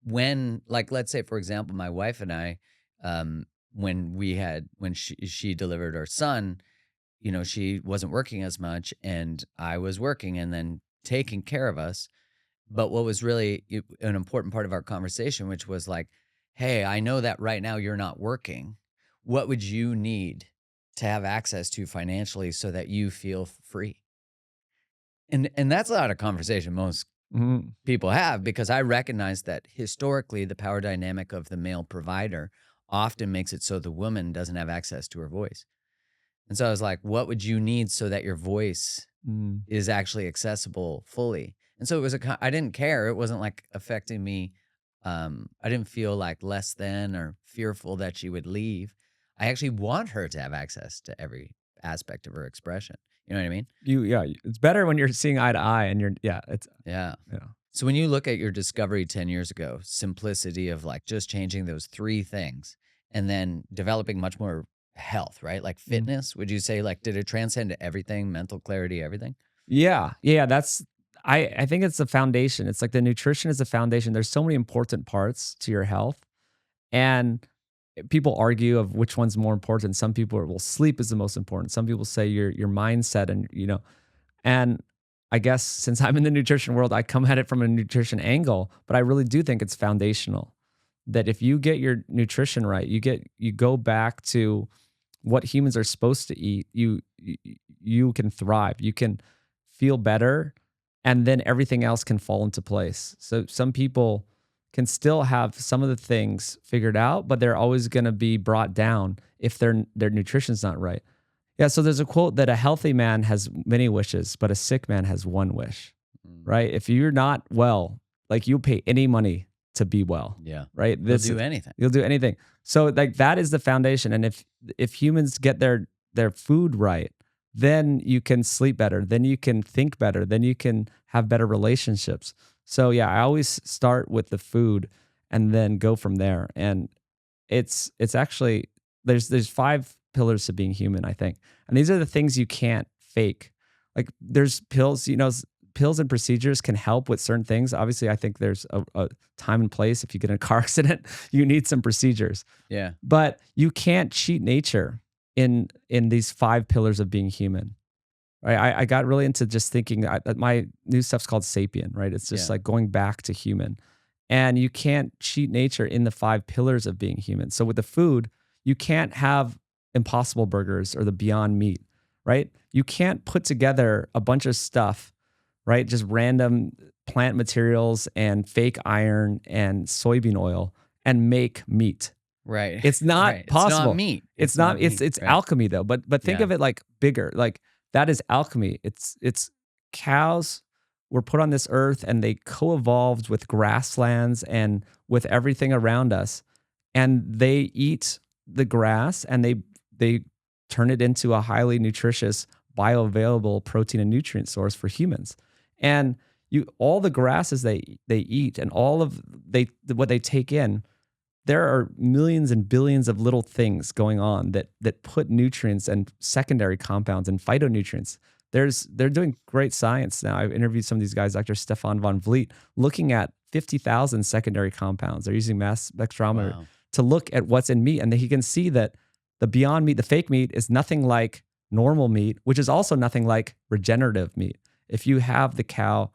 like, let's say, for example, my wife and I, when she delivered our son, she wasn't working as much and I was working and then taking care of us. But what was really an important part of our conversation, which was like, hey, I know that right now you're not working. What would you need to have access to financially so that you feel free? And that's not a conversation most people have, because I recognize that historically the power dynamic of the male provider often makes it so the woman doesn't have access to her voice. And so I was like, what would you need so that your voice is actually accessible fully? And so it was I didn't care. It wasn't like affecting me. I didn't feel like less than or fearful that she would leave. I actually want her to have access to every aspect of her expression. You know what I mean? Yeah, it's better when you're seeing eye to eye and it's Yeah. yeah. So when you look at your discovery 10 years ago, simplicity of like just changing those three things and then developing much more health, right? Like Mhm. fitness, would you say like did it transcend to everything, mental clarity, everything? Yeah, that's I think it's the foundation. It's like the nutrition is the foundation. There's so many important parts to your health, and people argue of which one's more important. Some people are, well, sleep is the most important. Some people say your mindset and and I guess since I'm in the nutrition world, I come at it from a nutrition angle, but I really do think it's foundational. That if you get your nutrition right, you go back to what humans are supposed to eat, you can thrive. You can feel better and then everything else can fall into place. So some people can still have some of the things figured out, but they're always going to be brought down if their nutrition's not right. Yeah, so there's a quote that a healthy man has many wishes, but a sick man has one wish, Mm. right? If you're not well, like you'll pay any money to be well, Yeah. right? You'll do anything. You'll do anything. So like that is the foundation. And if humans get their food right, then you can sleep better, then you can think better, then you can have better relationships. So yeah, I always start with the food and then go from there. And it's actually there's five pillars to being human, I think. And these are the things you can't fake. Like there's pills, pills and procedures can help with certain things. Obviously, I think there's a time and place. If you get in a car accident, you need some procedures. Yeah. But you can't cheat nature in these five pillars of being human. Right? I got really into just thinking. My new stuff's called Sapien. Right? It's just Yeah. like going back to human, and you can't cheat nature in the five pillars of being human. So with the food, you can't have Impossible Burgers or the Beyond Meat. Right? You can't put together a bunch of stuff, right? Just random plant materials and fake iron and soybean oil and make meat. Right. It's not Right. It's not possible. meat. It's not not meat. it's Right. alchemy though. But think Yeah. of it like bigger. Like that is alchemy. It's cows were put on this earth and they co-evolved with grasslands and with everything around us. And they eat the grass and they turn it into a highly nutritious bioavailable protein and nutrient source for humans. And you all the grasses they eat and all of what they take in, there are millions and billions of little things going on that put nutrients and secondary compounds and phytonutrients. They're doing great science now. I've interviewed some of these guys, Dr. Stefan von Vliet, looking at 50,000 secondary compounds. They're using mass spectrometer Wow. to look at what's in meat, and he can see that the Beyond Meat, the fake meat, is nothing like normal meat, which is also nothing like regenerative meat. If you have the cow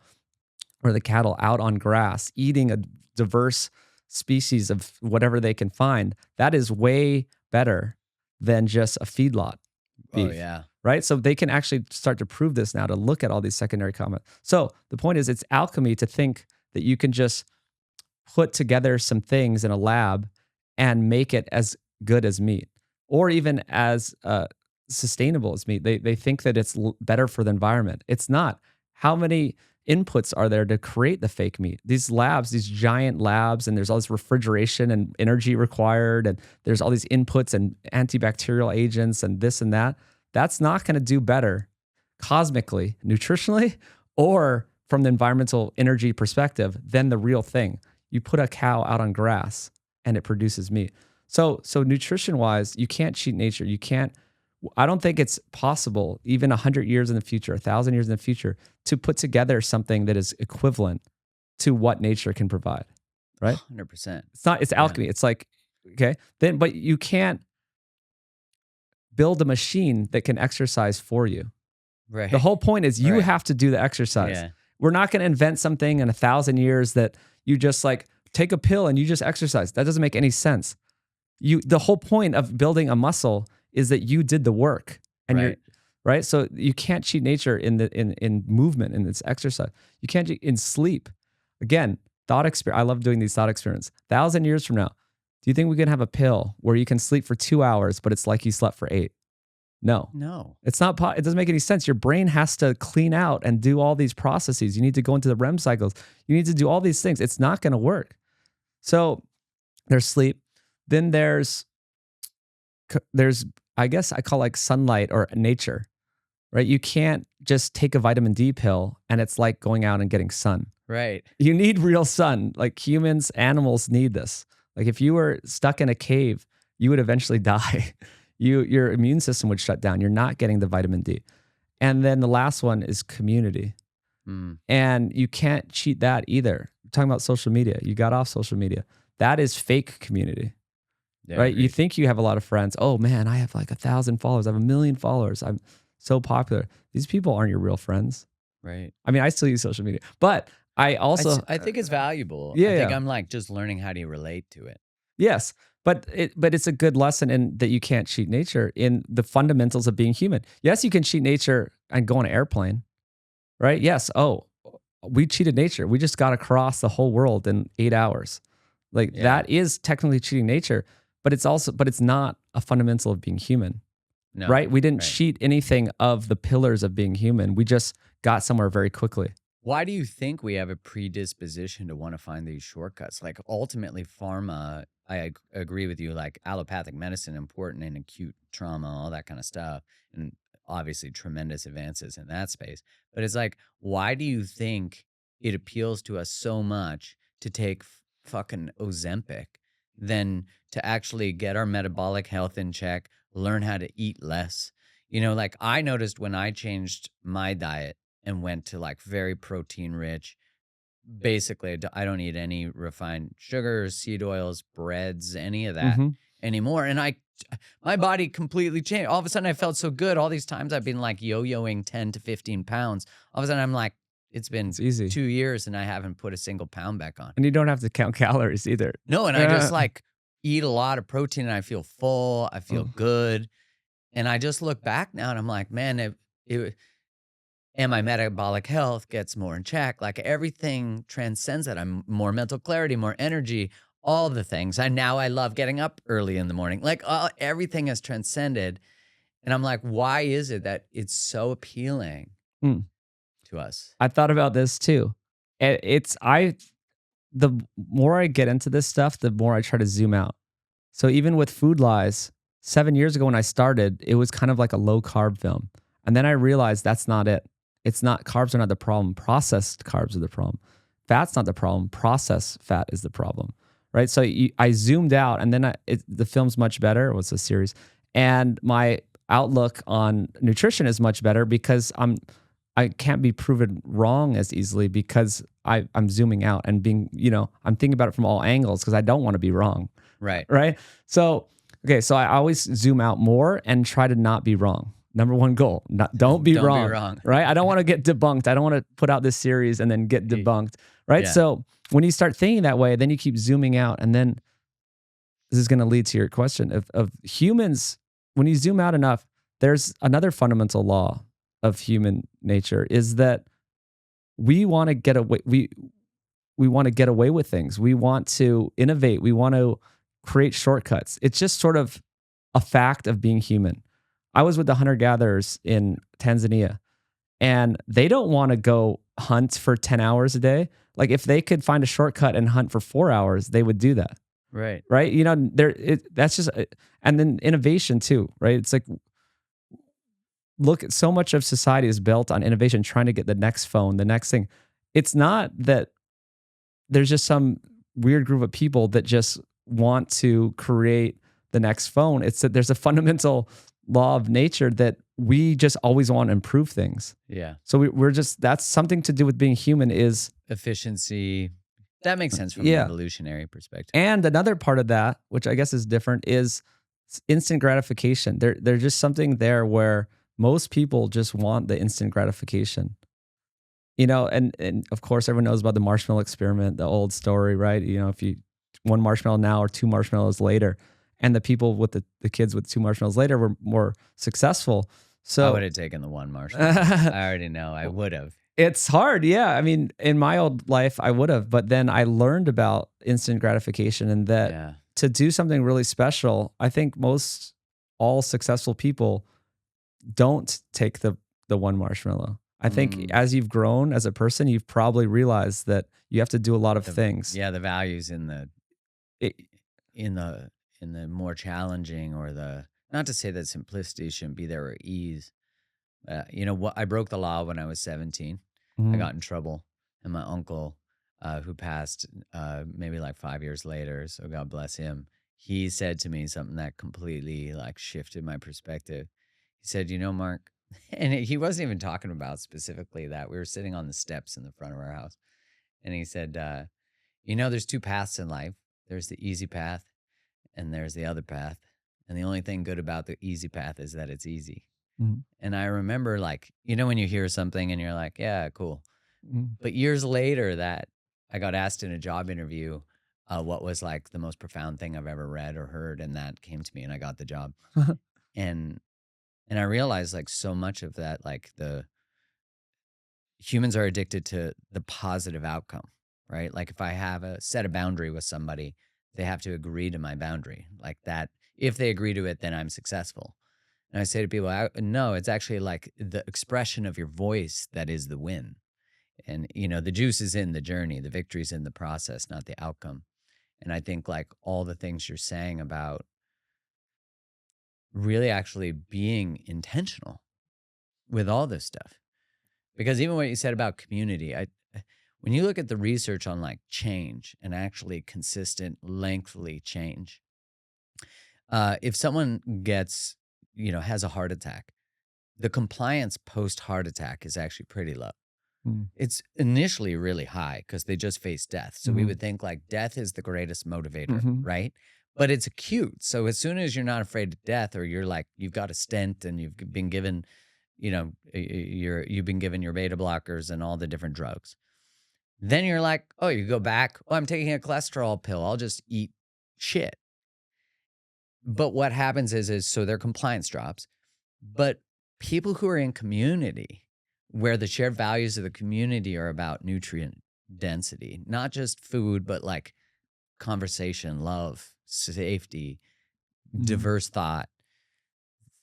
or the cattle out on grass eating a diverse species of whatever they can find, that is way better than just a feedlot Oh beef. yeah. Right? So they can actually start to prove this now to look at all these secondary comments. So the point is, it's alchemy to think that you can just put together some things in a lab and make it as good as meat or even as sustainable as meat. They think that it's better for the environment. It's not. How many inputs are there to create the fake meat? These labs, these giant labs, and there's all this refrigeration and energy required, and there's all these inputs and antibacterial agents and this and that. That's not going to do better cosmically, nutritionally, or from the environmental energy perspective than the real thing. You put a cow out on grass and it produces meat. So nutrition wise, you can't cheat nature. You can't. I don't think it's possible, even 100 years in the future, 1,000 years in the future, to put together something that is equivalent to what nature can provide. Right? 100%. It's not. It's alchemy. It's like okay, then, but you can't build a machine that can exercise for you. Right. The whole point is you Right. have to do the exercise. Yeah. We're not going to invent something in 1,000 years that you just like take a pill and you just exercise. That doesn't make any sense. The whole point of building a muscle is that you did the work and you're Right. right. So you can't cheat nature in movement in this exercise. You can't in sleep. Again, thought experiment. I love doing these thought experiments. 1,000 years from now, do you think we can have a pill where you can sleep for 2 hours, but it's like you slept for 8? No. No. It's not. It doesn't make any sense. Your brain has to clean out and do all these processes. You need to go into the REM cycles. You need to do all these things. It's not going to work. So there's sleep. Then there's there's, I guess I call like sunlight or nature, right? You can't just take a vitamin D pill and it's like going out and getting sun. Right. You need real sun. Like humans, animals need this. Like if you were stuck in a cave, you would eventually die. Your immune system would shut down. You're not getting the vitamin D. And then the last one is community. Mm. And you can't cheat that either. We're talking about social media. You got off social media. That is fake community, Yeah, right? You agreed. think you have a lot of friends. Oh man, I have like 1,000 followers. I have 1,000,000 followers. I'm so popular. These people aren't your real friends. Right. I mean, I still use social media, but I also, I think it's valuable. yeah, I think yeah. I'm like just learning how to relate to it. Yes, but it's a good lesson in that you can't cheat nature in the fundamentals of being human. Yes, you can cheat nature and go on an airplane, right? Yes. Oh, we cheated nature. We just got across the whole world in 8 hours. Like Yeah. that is technically cheating nature, but it's not a fundamental of being human, No. right? We didn't Right. cheat anything of the pillars of being human. We just got somewhere very quickly. Why do you think we have a predisposition to want to find these shortcuts? Like ultimately, pharma, agree with you, like allopathic medicine, important in acute trauma, all that kind of stuff. And obviously, tremendous advances in that space. But it's like, why do you think it appeals to us so much to take fucking Ozempic than to actually get our metabolic health in check, learn how to eat less? You know, like I noticed when I changed my diet and went to like very protein rich. Basically, I don't eat any refined sugars, seed oils, breads, any of that Hmm. anymore. And my body completely changed. All of a sudden, I felt so good. All these times I've been like yo-yoing 10 to 15 pounds. All of a sudden, I'm like, it's been It's easy. 2 years and I haven't put a single pound back on. And you don't have to count calories either. No, and I just like eat a lot of protein and I feel full. I feel Oh. good. And I just look back now and I'm like, man, and my metabolic health gets more in check. Like everything transcends that. I'm more mental clarity, more energy, all the things. And now I love getting up early in the morning. Like everything has transcended. And I'm like, why is it that it's so appealing Mm. to us? I thought about this too. The more I get into this stuff, the more I try to zoom out. So even with Food Lies, 7 years ago when I started, it was kind of like a low carb film. And then I realized that's not it. It's not, carbs are not the problem. Processed carbs are the problem. Fat's not the problem. Processed fat is the problem, right? So I zoomed out, and then the film's much better. It was a series. And my outlook on nutrition is much better because I can't be proven wrong as easily because I'm zooming out and being, I'm thinking about it from all angles because I don't want to be wrong. Right. Right. So, okay. So I always zoom out more and try to not be wrong. Number one goal, don't be wrong. Right. I don't want to get debunked. I don't want to put out this series and then get debunked. Right. Yeah. So when you start thinking that way, then you keep zooming out. And then this is going to lead to your question of humans. When you zoom out enough, there's another fundamental law of human nature is that we want to get away. We want to get away with things. We want to innovate. We want to create shortcuts. It's just sort of a fact of being human. I was with the hunter-gatherers in Tanzania, and they don't want to go hunt for 10 hours a day. Like if they could find a shortcut and hunt for 4 hours, they would do that. Right. Right. That's just, and then innovation too, right? It's like, look, so much of society is built on innovation, trying to get the next phone, the next thing. It's not that there's just some weird group of people that just want to create the next phone. It's that there's a fundamental law of nature that we just always want to improve things. Yeah. So we're just, that's something to do with being human is Efficiency. That makes sense from an evolutionary perspective. And another part of that, which I guess is different, is instant gratification. There's just something there where most people just want the instant gratification. And of course, everyone knows about the marshmallow experiment, the old story, right? If you one marshmallow now or 2 marshmallows later, and the people with the kids with 2 marshmallows later were more successful. So I would have taken the 1 marshmallow. I already know I would have. It's hard. Yeah. I mean, in my old life, I would have, but then I learned about instant gratification and that to do something really special, I think all successful people don't take the 1 marshmallow. I think as you've grown as a person, you've probably realized that you have to do a lot of things. Yeah, the values in the more challenging or the not to say that simplicity shouldn't be there or ease. You know what? I broke the law when I was 17. I Mhm. got in trouble, and my uncle, who passed maybe like 5 years later, so God bless him, he said to me something that completely like shifted my perspective. He said, "You know, Mark," and he wasn't even talking about specifically that. We were sitting on the steps in the front of our house, and he said, "You know, there's two paths in life. There's the easy path, and there's the other path. And the only thing good about the easy path is that it's easy." Mhm. And I remember, like, you know, when you hear something and you're like, yeah, cool. Mhm. But years later, that I got asked in a job interview, what was like the most profound thing I've ever read or heard, and that came to me, and I got the job. And I realized like so much of that, like the humans are addicted to the positive outcome, right? Like if I have a set a boundary with somebody, they have to agree to my boundary, like that. If they agree to it, then I'm successful. And I say to people, no, it's actually like the expression of your voice that is the win. And, you know, the juice is in the journey, the victory's in the process, not the outcome. And I think like all the things you're saying about really actually being intentional with all this stuff. Because even what you said about community, when you look at the research on like change and actually consistent, lengthily change, if someone gets, you know, has a heart attack, the compliance post heart attack is actually pretty low. Mhm. It's initially really high because they just face death. So we Mhm. would think like death is the greatest motivator, Mhm. right? But it's acute. So as soon as you're not afraid of death, or you're like, you've got a stent and you've been given, you know, you've been given your beta blockers and all the different drugs, then you're like, oh, you go back. Oh, I'm taking a cholesterol pill. I'll just eat shit. But what happens is so their compliance drops. But people who are in community, where the shared values of the community are about nutrient density, not just food, but like conversation, love, safety, Mhm. diverse thought,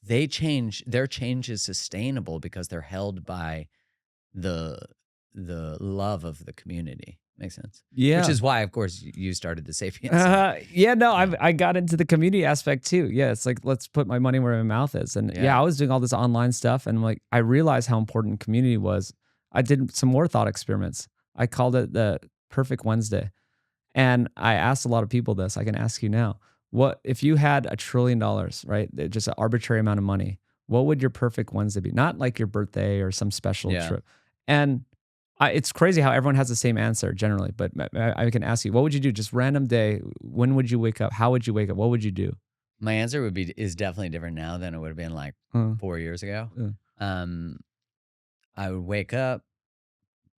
they change. Their change is sustainable because they're held by the love of the community. Makes sense. Which Yeah. is why, of course, you started the Sapien Center. Yeah, no, Yeah. I got into the community aspect too. Yeah, it's like let's put my money where my mouth is. And yeah, Yeah. I was doing all this online stuff and like I realized how important community was. I did some more thought experiments. I called it the perfect Wednesday. And I asked a lot of people this. I can ask you now. What if you had $1 trillion, right? Just an arbitrary amount of money. What would your perfect Wednesday be? Not like your birthday or some special Yeah. trip. And it's crazy how everyone has the same answer generally, but I can ask you, what would you do? Just random day. When would you wake up? How would you wake up? What would you do? My answer would be is definitely different now than it would have been like Uh, 4 years ago. uh, Um, I would wake up,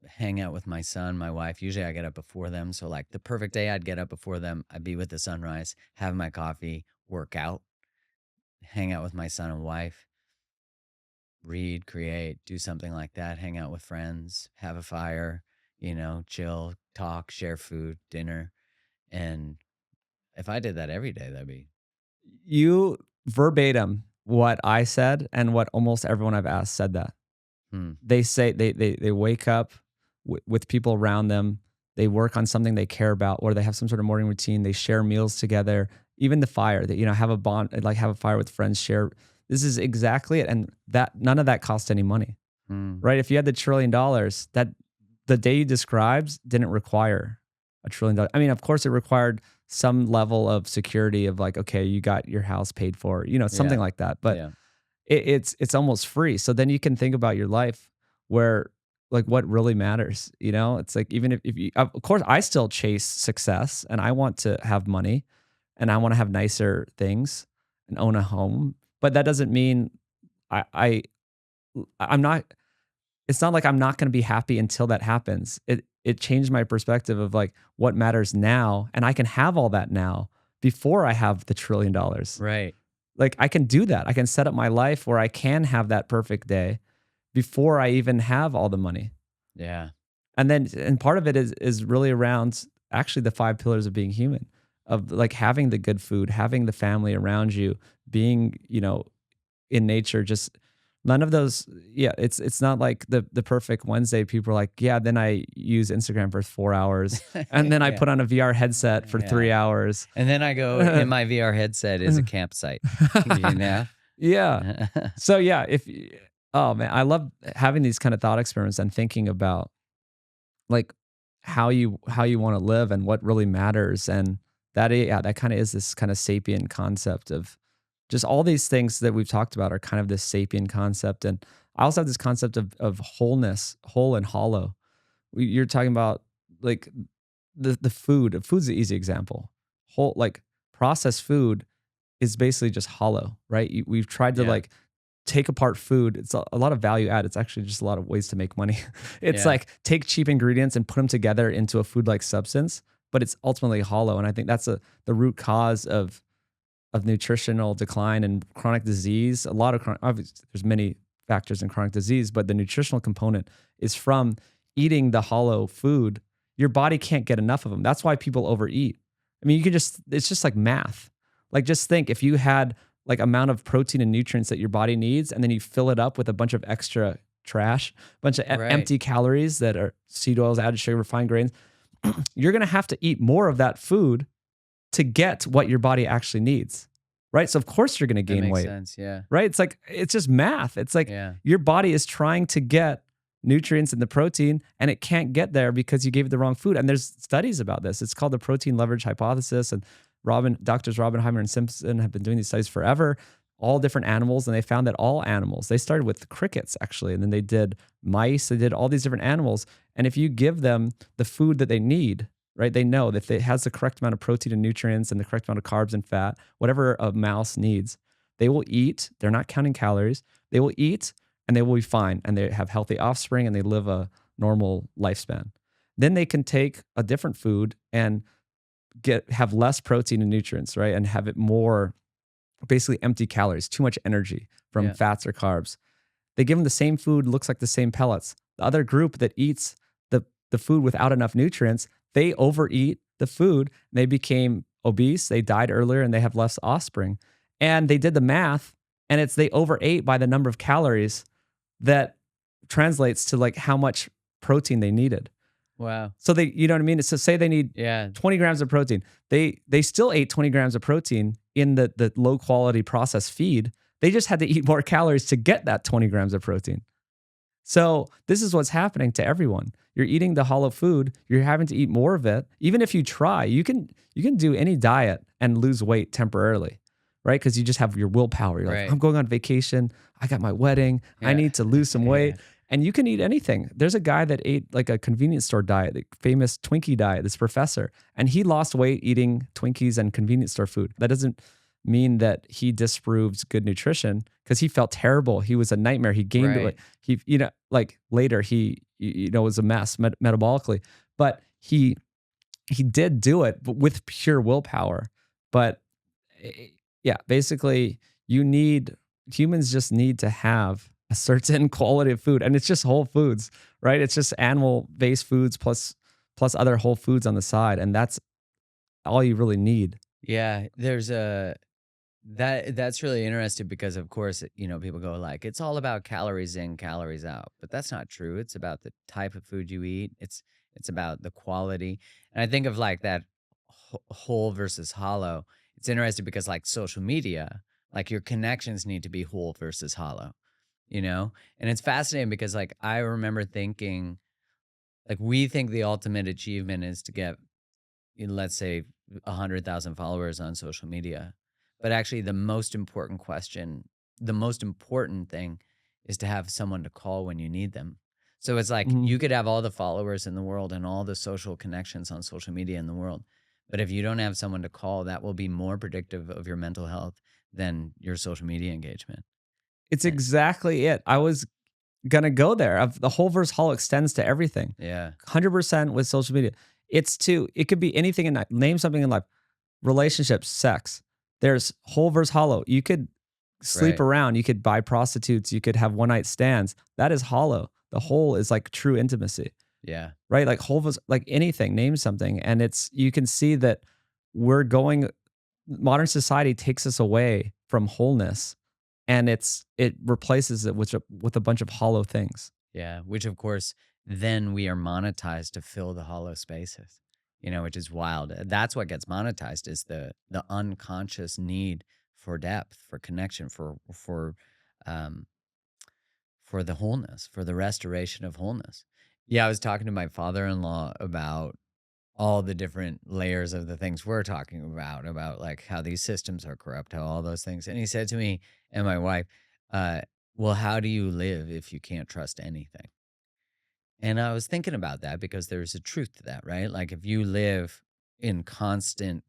hang out with my son, my wife. Usually I get up before them. So, like the perfect day, I'd get up before them. I'd be with the sunrise, have my coffee, work out, hang out with my son and wife, read, create, do something like that, hang out with friends, have a fire, you know, chill, talk, share food, dinner. And if I did that every day, that'd be, you verbatim what I said and what almost everyone I've asked said that. hmm, They say they wake up with people around them. They work on something they care about, or they have some sort of morning routine. They share meals together. Even the fire, that have a bond, like have a fire with friends. Share. This is exactly it, and that none of that cost any money, hmm, right? If you had the $1 trillion, that the day you described didn't require $1 trillion. I mean, of course, it required some level of security of like, okay, you got your house paid for, something yeah, like that, but yeah, it's almost free. So then you can think about your life where like what really matters. It's like even if you of course I still chase success and I want to have money and I want to have nicer things and own a home. But that doesn't mean I, I I'm not it's not like I'm not gonna be happy until that happens. It changed my perspective of like what matters now and I can have all that now before I have the $1 trillion. right, Like I can do that. I can set up my life where I can have that perfect day before I even have all the money. yeah, And part of it is really around actually the five pillars of being human, of like having the good food, having the family around you, being, in nature, just None of those, yeah, it's not like the perfect Wednesday. People are like, yeah, then I use Instagram for 4 hours, and then I Yeah. put on a VR headset for Yeah. 3 hours. And then I go in my VR headset is a campsite, you know? Yeah. So, yeah, oh, man, I love having these kind of thought experiments and thinking about, like, how you wanna live and what really matters, and yeah, that kinda is this kinda sapient concept of just all these things that we've talked about are kind of this sapient concept, and I also have this concept of wholeness, whole and hollow. You're talking about, like, the food. Food's the easy example. Whole, like, processed food is basically just hollow, right? We've tried to, Yeah. like, take apart food. It's a lot of value add. It's actually just a lot of ways to make money. It's Yeah. like take cheap ingredients and put them together into a food-like substance, but it's ultimately hollow. And I think that's the root cause of nutritional decline and chronic disease. A lot of obviously, there's many factors in chronic disease, but the nutritional component is from eating the hollow food. Your body can't get enough of them. That's why people overeat. I mean, it's just like math. Like, just think if you had like amount of protein and nutrients that your body needs, and then you fill it up with a bunch of extra trash, a bunch of Right. empty calories that are seed oils, added sugar, refined grains, you're going to have to eat more of that food to get what your body actually needs, right? So of course you're going to That gain makes weight, sense. Yeah. right? It's like it's just math. It's like Yeah. your body is trying to get nutrients in the protein and it can't get there because you gave it the wrong food. And there's studies about this. It's called the protein leverage hypothesis, and doctors Robbenheimer and Simpson have been doing these studies forever, all different animals, and they found that all animals, they started with crickets actually, and then they did mice, they did all these different animals, and if you give them the food that they need, right? They know that if it has the correct amount of protein and nutrients and the correct amount of carbs and fat, whatever a mouse needs, they will eat. They're not counting calories. They will eat and they will be fine, and they have healthy offspring and they live a normal lifespan. Then they can take a different food and have less protein and nutrients, right? And have it more basically empty calories, too much energy from Yeah. fats or carbs. They give them the same food, looks like the same pellets. The other group that eats the food without enough nutrients, they overeat the food. They became obese. They died earlier and they have less offspring. And they did the math, and they overate by the number of calories that translates to like how much protein they needed. Wow. So you know what I mean? So say they need Yeah. 20 grams of protein. They still ate 20 grams of protein in the low quality processed feed. They just had to eat more calories to get that 20 grams of protein. So this is what's happening to everyone. You're eating the hollow food. You're having to eat more of it. Even if you try, you can do any diet and lose weight temporarily, right? Because you just have your willpower. You're like, Right. I'm going on vacation. I got my wedding. I Yeah. need to lose some weight. Yeah. And you can eat anything. There's a guy that ate like a convenience store diet, the famous Twinkie diet, this professor, and he lost weight eating Twinkies and convenience store food. That doesn't mean that he disproved good nutrition, because he felt terrible. He was a nightmare. He gained Right. like like later he was a mess metabolically, but he did do it but with pure willpower. But eh, yeah, basically humans just need to have a certain quality of food, and it's just whole foods, right? It's just animal based foods plus other whole foods on the side, and that's all you really need. Yeah. There's a that's really interesting because of course, people go like it's all about calories in, calories out. But that's not true. It's about the type of food you eat. It's about the quality. And I think of like that whole versus hollow. It's interesting because like social media, like your connections need to be whole versus hollow, you know? And it's fascinating because like I remember thinking like we think the ultimate achievement is to get, let's say, 100,000 followers on social media. But actually, the most important thing is to have someone to call when you need them. So it's like Mhm. you could have all the followers in the world and all the social connections on social media in the world. But if you don't have someone to call, that will be more predictive of your mental health than your social media engagement. It's Eh, exactly it. I was gonna go there. The whole verse hall extends to everything. Yeah, 100% with social media. It could be anything in life. Name something in life. Relationships, sex. There's whole verse hollow. You could sleep right. around. You could buy prostitutes. You could have one night stands. That is hollow. The whole is like true intimacy, Yeah, right? Like whole verse, like anything. Name something, and you can see that we're going. Modern society takes us away from wholeness, and it replaces it with a bunch of hollow things. Yeah, which of course then we are monetized to fill the hollow spaces. Which is wild. That's what gets monetized is the unconscious need for depth, for connection, um for the wholeness, for the restoration of wholeness. Yeah, I was talking to my father-in-law about all the different layers of the things we're talking about like how these systems are corrupt, how all those things. And he said to me and my wife, uh, well, how do you live if you can't trust anything? And I was thinking about that because there's a truth to that, right? Like if you live in constant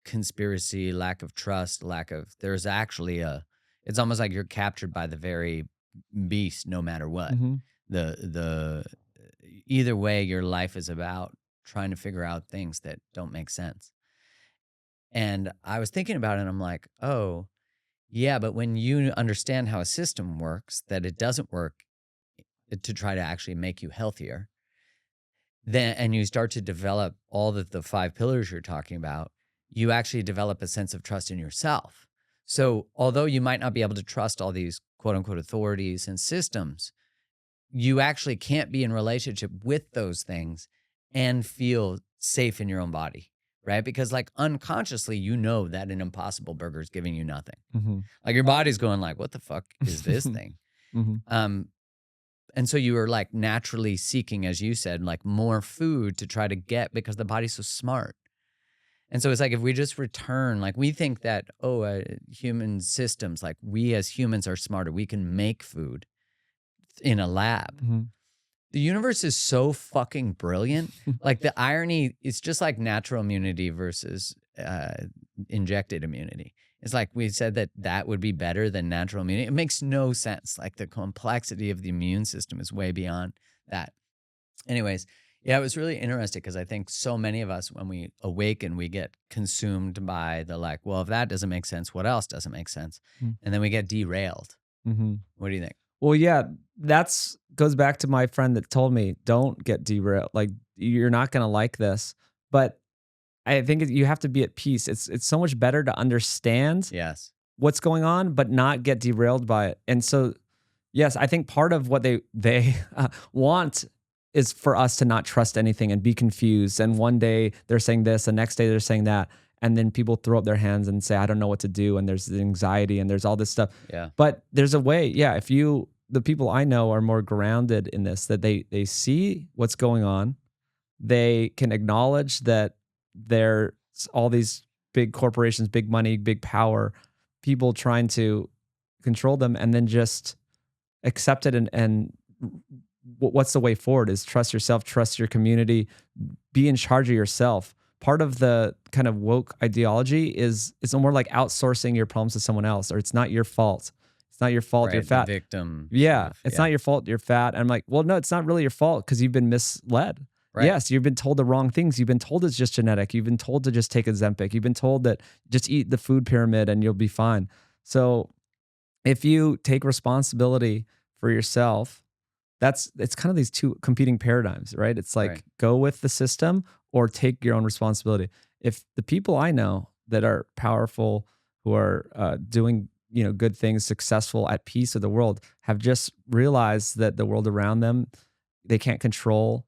conspiracy, lack of trust, there's actually it's almost like you're captured by the very beast no matter what. Mhm. The Either way, your life is about trying to figure out things that don't make sense. And I was thinking about it and I'm like, oh, yeah, but when you understand how a system works, that it doesn't work to try to actually make you healthier, then and you start to develop all the five pillars you're talking about, you actually develop a sense of trust in yourself. So although you might not be able to trust all these quote unquote authorities and systems, you actually can't be in relationship with those things and feel safe in your own body, right? Because like unconsciously, that an impossible burger is giving you nothing. Mhm. Like your body's going like, what the fuck is this thing? Mhm. Um, and so you are like naturally seeking, as you said, like more food to try to get because the body's so smart. And so it's like if we just return, like we think that, human systems, like we as humans are smarter, we can make food in a lab. Mhm. The universe is so fucking brilliant. Like the irony, it's just like natural immunity versus injected immunity. It's like we said that would be better than natural immunity. It makes no sense. Like the complexity of the immune system is way beyond that. Anyways, yeah, it was really interesting because I think so many of us, when we awaken, we get consumed by the like, well, if that doesn't make sense, what else doesn't make sense? Mhm. And then we get derailed. Mhm. What do you think? Well, yeah, that's goes back to my friend that told me, "Don't get derailed. Like you're not gonna like this." But I think you have to be at peace. It's so much better to understand Yes. what's going on, but not get derailed by it. And so, yes, I think part of what they want is for us to not trust anything and be confused. And one day they're saying this, the next day they're saying that, and then people throw up their hands and say, "I don't know what to do." And there's the anxiety and there's all this stuff. Yeah. But there's a way, yeah. If you, the people I know are more grounded in this, that they see what's going on, they can acknowledge that there's all these big corporations, big money, big power, people trying to control them, and then just accept it and what's the way forward is trust yourself, trust your community, be in charge of yourself. Part of the kind of woke ideology is it's more like outsourcing your problems to someone else, or it's not your fault. It's not your fault you're Right. The fat. victim Yeah, stuff. it's Yeah. not your fault you're fat. And I'm like, well, no, it's not really your fault because you've been misled. Right. Yes, you've been told the wrong things. You've been told it's just genetic. You've been told to just take Ozempic. You've been told that just eat the food pyramid and you'll be fine. So if you take responsibility for yourself, it's kind of these two competing paradigms, right? It's like Right. go with the system or take your own responsibility. If the people I know that are powerful, who are doing good things, successful, at peace with the world, have just realized that the world around them, they can't control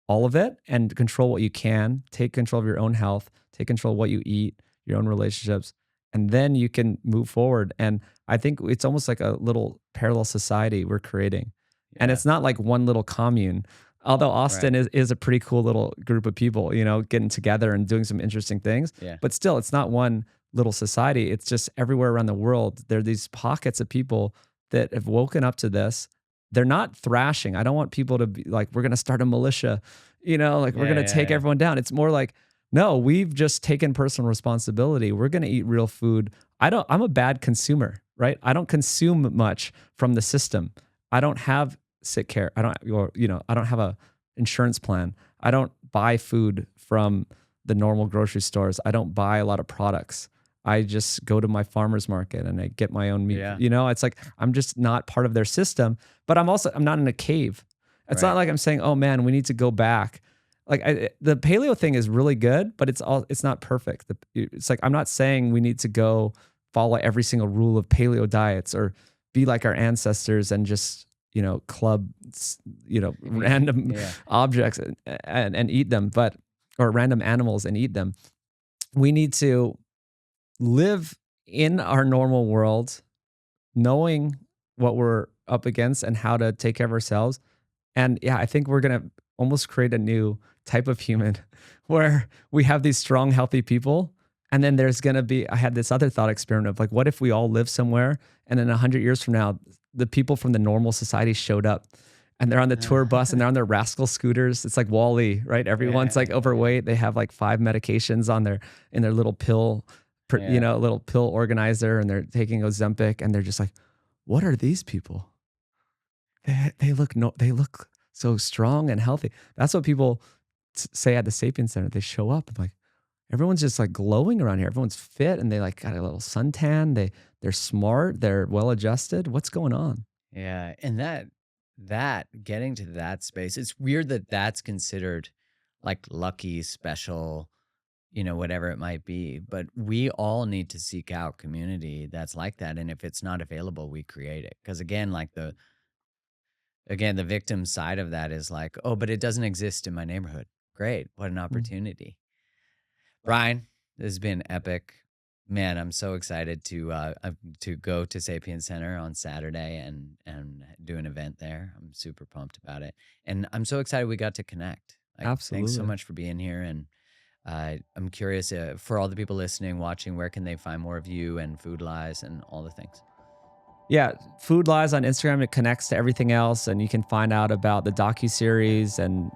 all of it, and control what you can. Take control of your own health, take control of what you eat, your own relationships, and then you can move forward. And I think it's almost like a little parallel society we're creating. And Yeah. it's not like one little commune. Although Austin Right. is a pretty cool little group of people, getting together and doing some interesting things. Yeah. But still, it's not one little society. It's just everywhere around the world. There are these pockets of people that have woken up to this. They're not thrashing. I don't want people to be like, we're going to start a militia, like we're Yeah. going to Yeah. take Yeah. everyone down. It's more like, no, we've just taken personal responsibility. We're going to eat real food. I'm a bad consumer, right? I don't consume much from the system. I don't have sick care. I don't have a insurance plan. I don't buy food from the normal grocery stores. I don't buy a lot of products. I just go to my farmer's market and I get my own meat. Yeah. It's like I'm just not part of their system, but I'm not in a cave. It's Right. not like I'm saying, "Oh man, we need to go back." Like the paleo thing is really good, but it's not perfect. It's like I'm not saying we need to go follow every single rule of paleo diets or be like our ancestors and just, club, random Yeah. objects and eat them, or random animals and eat them. We need to live in our normal world, knowing what we're up against and how to take care of ourselves. And yeah, I think we're going to almost create a new type of human where we have these strong, healthy people. And then there's going to be, I had this other thought experiment of like, what if we all live somewhere and then 100 years from now, the people from the normal society showed up and they're on the tour bus and they're on their rascal scooters. It's like Wall-E, right? Everyone's like overweight. They have like 5 medications in their little pill, little pill organizer, and they're taking Ozempic, and they're just like, what are these people? They look so strong and healthy. That's what people say at the Sapien Center. They show up and like, everyone's just like glowing around here. Everyone's fit and they like got a little suntan. They're smart. They're well adjusted. What's going on? Yeah, and that getting to that space, it's weird that that's considered like lucky, special, whatever it might be. But we all need to seek out community that's like that. And if it's not available, we create it. Because again, the victim side of that is like, oh, but it doesn't exist in my neighborhood. Great. What an Mm. opportunity. Brian, this has been epic. Man, I'm so excited to go to Sapien Center on Saturday and do an event there. I'm super pumped about it, and I'm so excited we got to connect. Like, thanks so Absolutely. much for being here, and I'm curious for all the people listening, watching, where can they find more of you and Food Lies and all the things? Yeah, Food Lies on Instagram. It connects to everything else, and you can find out about the docu-series and,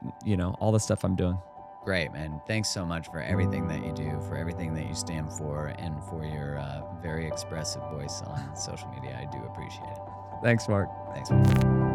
all the stuff I'm doing. Great, man. Thanks so much for everything that you do, for everything that you stand for, and for your very expressive voice on social media. I do appreciate it. Thanks, Mark. Thanks, man.